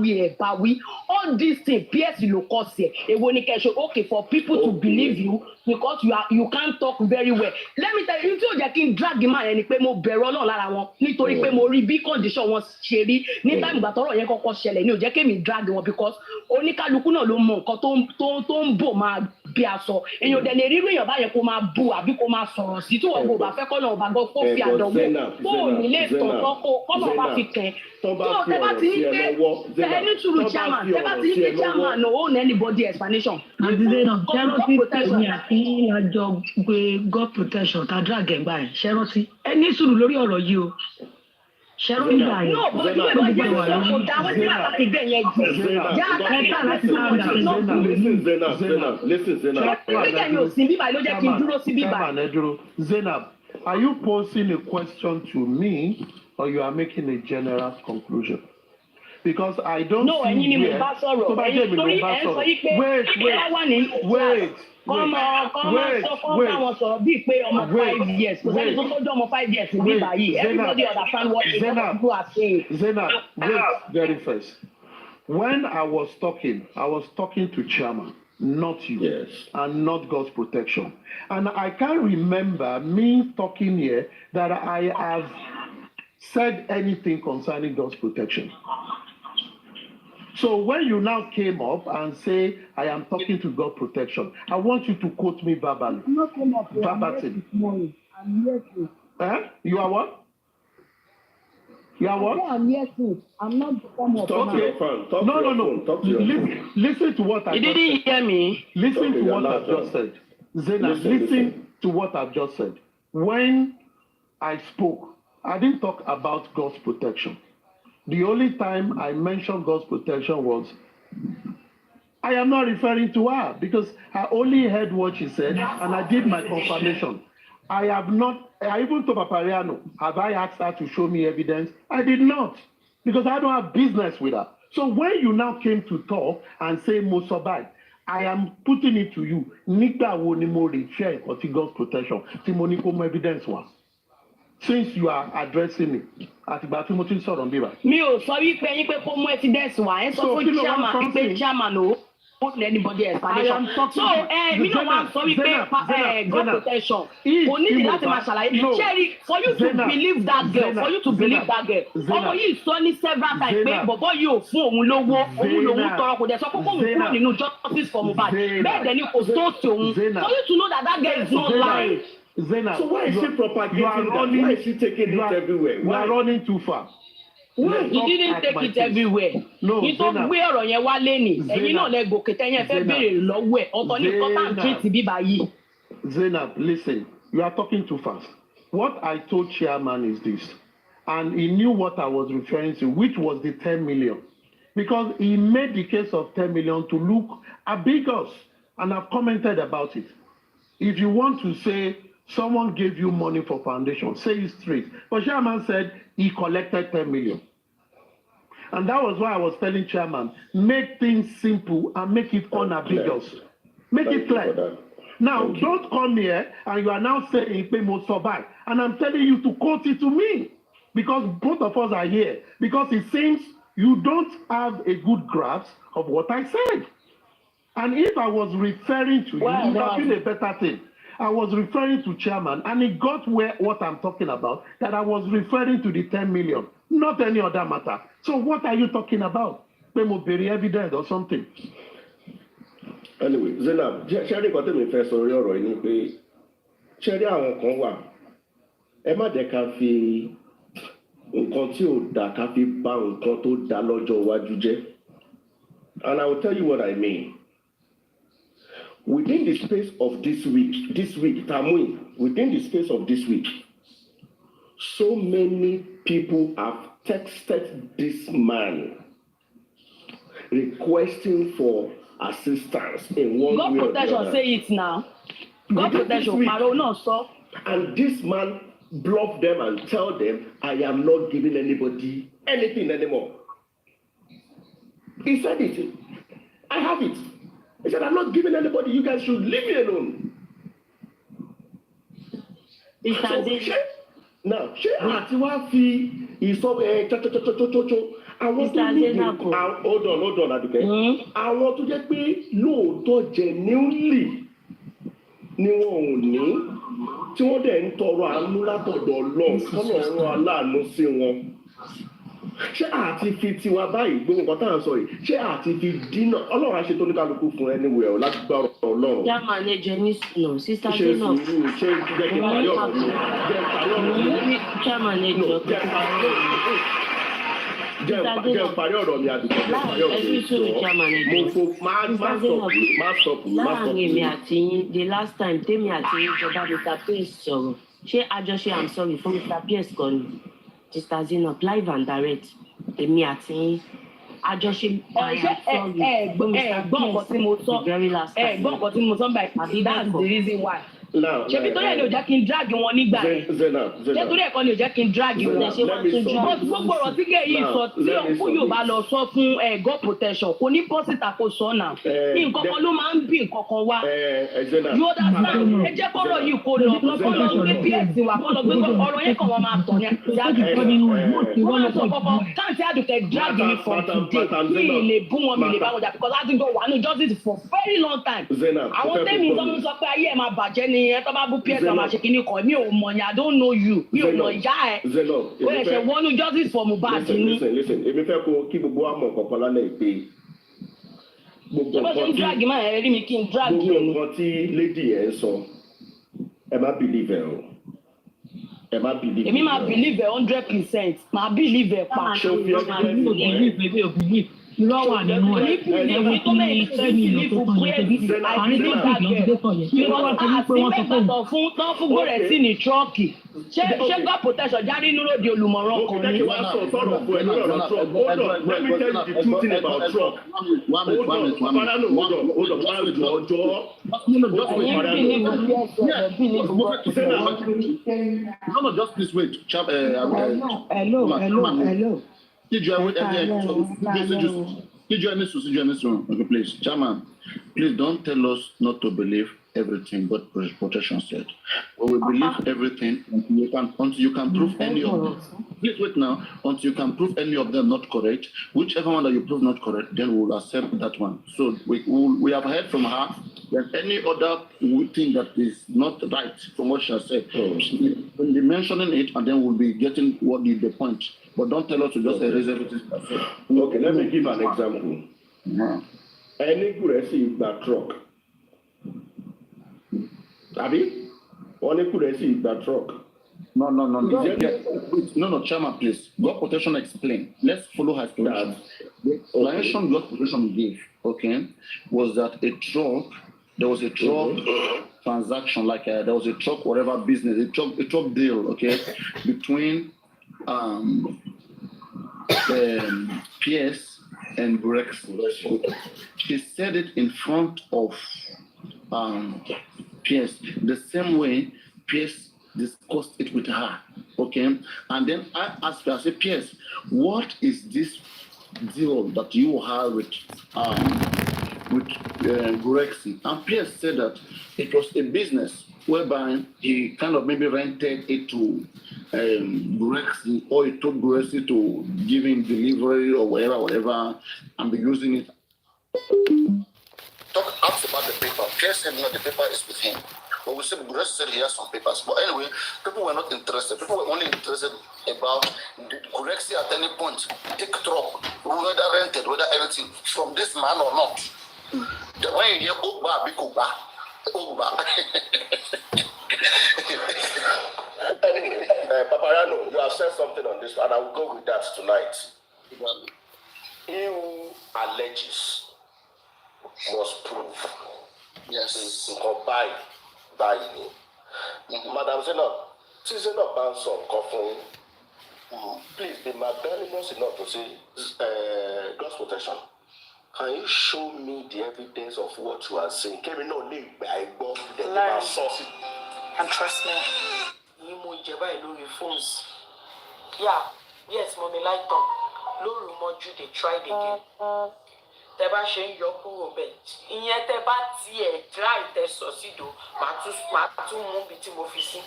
wí. All these things PS ló kọ́ sí ẹ̀. Èwo ni kẹ́ ẹ ṣe okay for people to believe you because you can't talk very well. Let me tell you, tí ò jẹ́ kí n drag máa yẹn ni pé mo bẹ̀rù Ọlọ́run lára wọn nítorí pé mo rí bí condition wọn ṣe rí ní táìmù ìgbà tọ́rọ̀ yẹn kọ́kọ́ ṣẹlẹ̀ ní ò jẹ́ kí mi drag wọn because oníkálukú náà ló mọ nǹkan tó ń bò máa bí aṣọ. Èèyàn dẹ̀ lè rí èèyàn báyẹn kó máa bú àbí kó máa sọ̀rọ̀ sí tí wọ́n kò bá fẹ́ kọ́ náà bá gbọ́ kó fi àdánwò kó ò ní lè tọ̀tọ̀ kó náà bá fi kẹ́. tó tẹ bá ti ní pé ẹni túrú chairman tẹ bá ti ní pé chairman no own anybody explanation. àdìsẹ́ náà ṣẹ́rántí èmi àti àjọ gbé God protection tá a drag ẹ̀ gbà ẹ̀ ṣẹ́rántí ẹ ní sùúrù lórí ọ̀rọ̀ yìí o ṣẹ́rántí gbà yẹn. no but you wey dey wà lórí kò dá wọ́n ti máa ti gbẹ̀ yẹn jù já kẹta láti máa dà listen Zainab. nígbà mi ò sí bíbá ló jẹ́ kí n dúró sí bíbá. Zainab, are you posing a question to me or you are making a general conclusion? Because I don't no, see ẹ̀yin ni mo where bá sọ̀rọ̀ ẹ̀yin torí ẹ̀ ń sọ yí pé kíkẹ́ wà ní kọ́mọ táwọn sọ̀rọ̀ bíi pé ọmọ 5 years kò sẹ́ni tó tọ́jú ọmọ 5 years ní báyìí everybody understand what people are saying. Zainab, wait, very first. When I was talking to chairman, not you, and not God's protection. And I can't remember me talking here that I have said anything concerning God's protection. So when you now came up and say, I am talking to God protection, I want you to quote me verbally. I'm not coming up here. Verbatim. I'm here to. You are what? You are what? I'm here to. I'm not coming up. Talk to your phone. Talk to your phone. Listen to what I just said. You didn't hear me. Listen to what I've just said. Zena, listen to what I've just said. When I spoke, I didn't talk about God's protection. The only time I mentioned God's protection was, I am not referring to her because I only heard what she said and I did my confirmation. I even told Papariano, have I asked her to show me evidence? I did not because I don't have business with her. So when you now came to talk and say Mosobai, I am putting it to you. Nígbà wo ni mo refer to God's protection? Tí mo ní kó mú evidence wá. Since you are addressing me, àtìgbà tí mo ti ń sọ̀rọ̀ níbà. Mi ò sọ wípé yín pé kó mú evidence wá, ẹ sọ fún chairman wípé chairman o won't let anybody explanation. So mi náà wá sọ wípé God protection kò nídìí láti máa ṣàlàyé. Sherry, for you to believe that girl, ọmọ yìí sọ ní several times pé bọ̀bọ̀ yìí ò fún òun lówó, òun lòun tọrọ kò dẹ̀ sọ pé kóun kúrò nínú justice for Mohbad. Bẹ́ẹ̀ dẹ̀ ni kò tó ti òun. For you to know that that girl is not lying. Zena, so why is she propagating that? Why is she taking it everywhere? You are running too far. You didn't take it everywhere. No, you tó gbé ọ̀rọ̀ yẹn wá lẹ́nìí. Ẹ̀yin náà lẹ gòkè tẹ́yìn fẹ́ béèrè lọ́wọ́ ẹ̀. Ọ̀tọ̀ ní important treat bíbá yìí. Zainab, listen, you are talking too fast. What I told chairman is this, and he knew what I was referring to, which was the 10 million. Because he made the case of 10 million to look ambiguous, and I've commented about it. If you want to say, someone gave you money for foundation, say it straight. But chairman said he collected 10 million. And that was why I was telling chairman, make things simple and make it unambiguous. Make it clear. Now, don't come here and you are now saying, pay more survive. And I'm telling you to quote it to me. Because both of us are here. Because it seems you don't have a good grasp of what I said. And if I was referring to you, it would have been a better thing. I was referring to chairman, and he got what I'm talking about, that I was referring to the 10 million, not any other matter. So what are you talking about? Bury evidence or something. Anyway, Zainab, Sherry got me first or you're right. Sherry, àwọn kan wà. Ẹ má jẹ́ ká fi nǹkan tí ò dá ká fi bà nǹkan tó dá lọ́jọ́ iwájú jẹ́. And I will tell you what I mean. Within the space of this week, within the space of this week, so many people have texted this man requesting for assistance in one God way or the protection other. say it now. God Within this protection week. paro náà sọ. And this man bluff them and tell them, I am not giving anybody anything anymore. He said it. I have it. He said, I'm not giving anybody. You guys should leave me alone. Now, ṣé àti wá fi ìsọ̀rọ̀ ẹ̀ àwọn tó ní hold on, Aduke. Àwọn tó jẹ́ pé lóòótọ́ genuinely ni wọn ò ní tí wọ́n dẹ̀ ń tọrọ àánú látọ̀dọ̀ Ọlọ́run kọ́nà ọ̀run aláàánú sí wọn. Ṣé àti fi tiwa báyìí gbogbo nǹkan tá à ń sọ yìí ṣé àti fi dínà Ọlọ́run á ṣe tó ní kálukú fún anywhere láti gbá Ọlọ́run. That manager needs to know. Sister Ṣé Zainab. sùúrù ṣé jẹ́ kí n parí ọ̀rọ̀ mi? Jẹ́ parí ọ̀rọ̀ mi àdìgbò. Má sọ̀pù. Láàrin èmi àti yín, the last time tèmi àti yín jọba Mr. Pierce sọ̀rọ̀. Ṣé àjọṣe I'm sorry fún Mr. Pierce kan ni? Sister Zainab live and direct. Èmi àti yín. Àjọṣe gbọ́n nǹkan tí mo sọ gbọ́n nǹkan tí mo sọ báyìí that's the reason why. Ṣebí torí ẹ̀ ni ò jẹ́ kí n drag wọn nígbà yẹn. Ṣé torí ẹ̀ kan ni ò jẹ́ kí n drag wọn. But gbogbo ọ̀rọ̀ tí gẹ̀ yìí sọ tí òkú yóò bá lọ sọ fún God protection kò ní bọ́ síta kó sọ náà. Nǹkan kan ló máa ń bí nǹkan kan wá. You understand? Ẹ jẹ́ kọ́rọ̀ yìí kó lọ kọ́ lọ gbé PS wa kọ́ lọ gbé ọ̀rọ̀ yẹn kàn wọ́n máa tọ̀ yẹn. Wọ́n á sọ kọ́kọ́ káàntì Àdùkẹ́ drag me from today. Mi lè bú wọn mi lè bá wọn jà because láti gbọ́ wà ní justice for very long time. Àwọn tẹ́mi sọ pé ayé ẹ̀ máa bàjẹ́ ni ẹ tó bá bú PS ọmọ àṣekínní kan mi ò mọ̀ yẹn I don't know you mi ò mọ̀ ìyá ẹ̀ ó yẹ ṣe wọnú justice for Mohbad ni. Listen èmi fẹ́ kó kí gbogbo wa mọ̀ kọ̀ọ̀kan lálẹ́ ìpè gbogbo nǹkan tí drag máa ẹ rí mi kí n drag yẹn ni. gbogbo nǹkan tí lady yẹn sọ ẹ má believe ẹ o ẹ má believe ẹ. Èmi máa believe ẹ 100% máa believe ẹ pa. Ṣé o fi ẹ irọ́ wà nínú ẹ̀ ẹ̀wọ̀n tí ní sẹ́yìn ìlú tó kàn yẹn tó àárín tó kàn yẹn tó kàn yẹn irọ́ wà torí pé wọ́n sọ fún un. tán fún gbọ́dọ̀ sí ní tírọ́ọ̀kì ṣé God protection jáde nínú lòdì olùmọ̀ràn kan ní. Let me tell you the truth about truck. No, just please wait. Hello. Okay, please, Chairman, please don't tell us not to believe everything God protection said. We will believe everything until you can prove any of them. Please wait now until you can prove any of them not correct. Whichever one that you prove not correct, then we will accept that one. So we have heard from her that any other thing that is not right from what she has said, we'll be mentioning it and then we'll be getting what is the point. But don't tell us to just erase everything. Okay, let me give an example. Any good see that truck. Abi? Only could see that truck. No, Chairman, please. God protection explain. Let's follow her explanation. The explanation God protection gave, okay, was that there was a truck transaction, like there was a truck, whatever business, a truck deal, okay, between PS and Rex. He said it in front of PS the same way PS discussed it with her, okay? And then I asked her, I said, PS, what is this deal that you have with Grexy? And PS said that it was a business whereby he kind of maybe rented it to Grexy, or he told Grexy to give him delivery or whatever, and be using it. Asked about the paper. PS said no, the paper is with him. But we said Grexy said he has some papers. But anyway, people were not interested. People were only interested about Grexy at any point take truck, whether rented, whether anything from this man or not. The way you hear Ogba, big Ogba. Anyway, Paparano, you have said something on this, and I will go with that tonight. He who alleges must prove. Yes. You can buy me. Madam Zainab, since Zainab banned some coffin, please be magnanimous enough to say God's protection. Can you show me the evidence of what you are saying? Kemi no need by God. Learn and trust me. Yín mo jẹ báyìí lórí phones. Yeah, yes, mo ní light on. Lóru mọ́jú dey try again. Tẹ́ bá ṣe ń yọ kúrò bẹ́ẹ̀. Ìyẹn tẹ́ bá tiẹ̀ try tẹ́ sọ sídò, màá tún mú bí tí mo fi sí.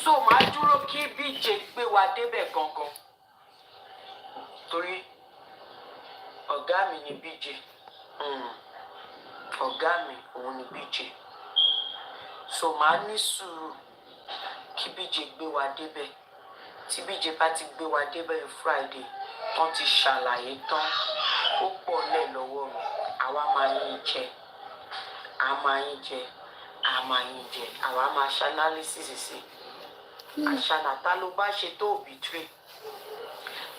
So màá dúró kí BJ gbé wa débẹ̀ gangan. Torí ọ̀gá mi ni BJ. Ọ̀gá mi òun ni BJ. So màá ní sùúrù kí BJ gbé wa débẹ̀. Tí BJ bá ti gbé wa débẹ̀ Friday, wọ́n ti ṣàlàyé tán. Ó pọ̀ lẹ̀ lọ́wọ́ mi. Àwa máa yín jẹ. A máa yín jẹ. A máa yín jẹ. Àwa máa ṣe analysis sí. Àṣànà ta ló bá ṣe tó betray.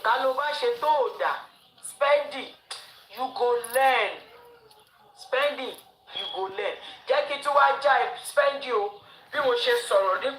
Ta ló bá ṣe tó dà. Spending, you go learn. Spending, you go learn. Jẹ́ kí tí wàá já spending o. Bí mo ṣe sọ̀rọ̀ nípa.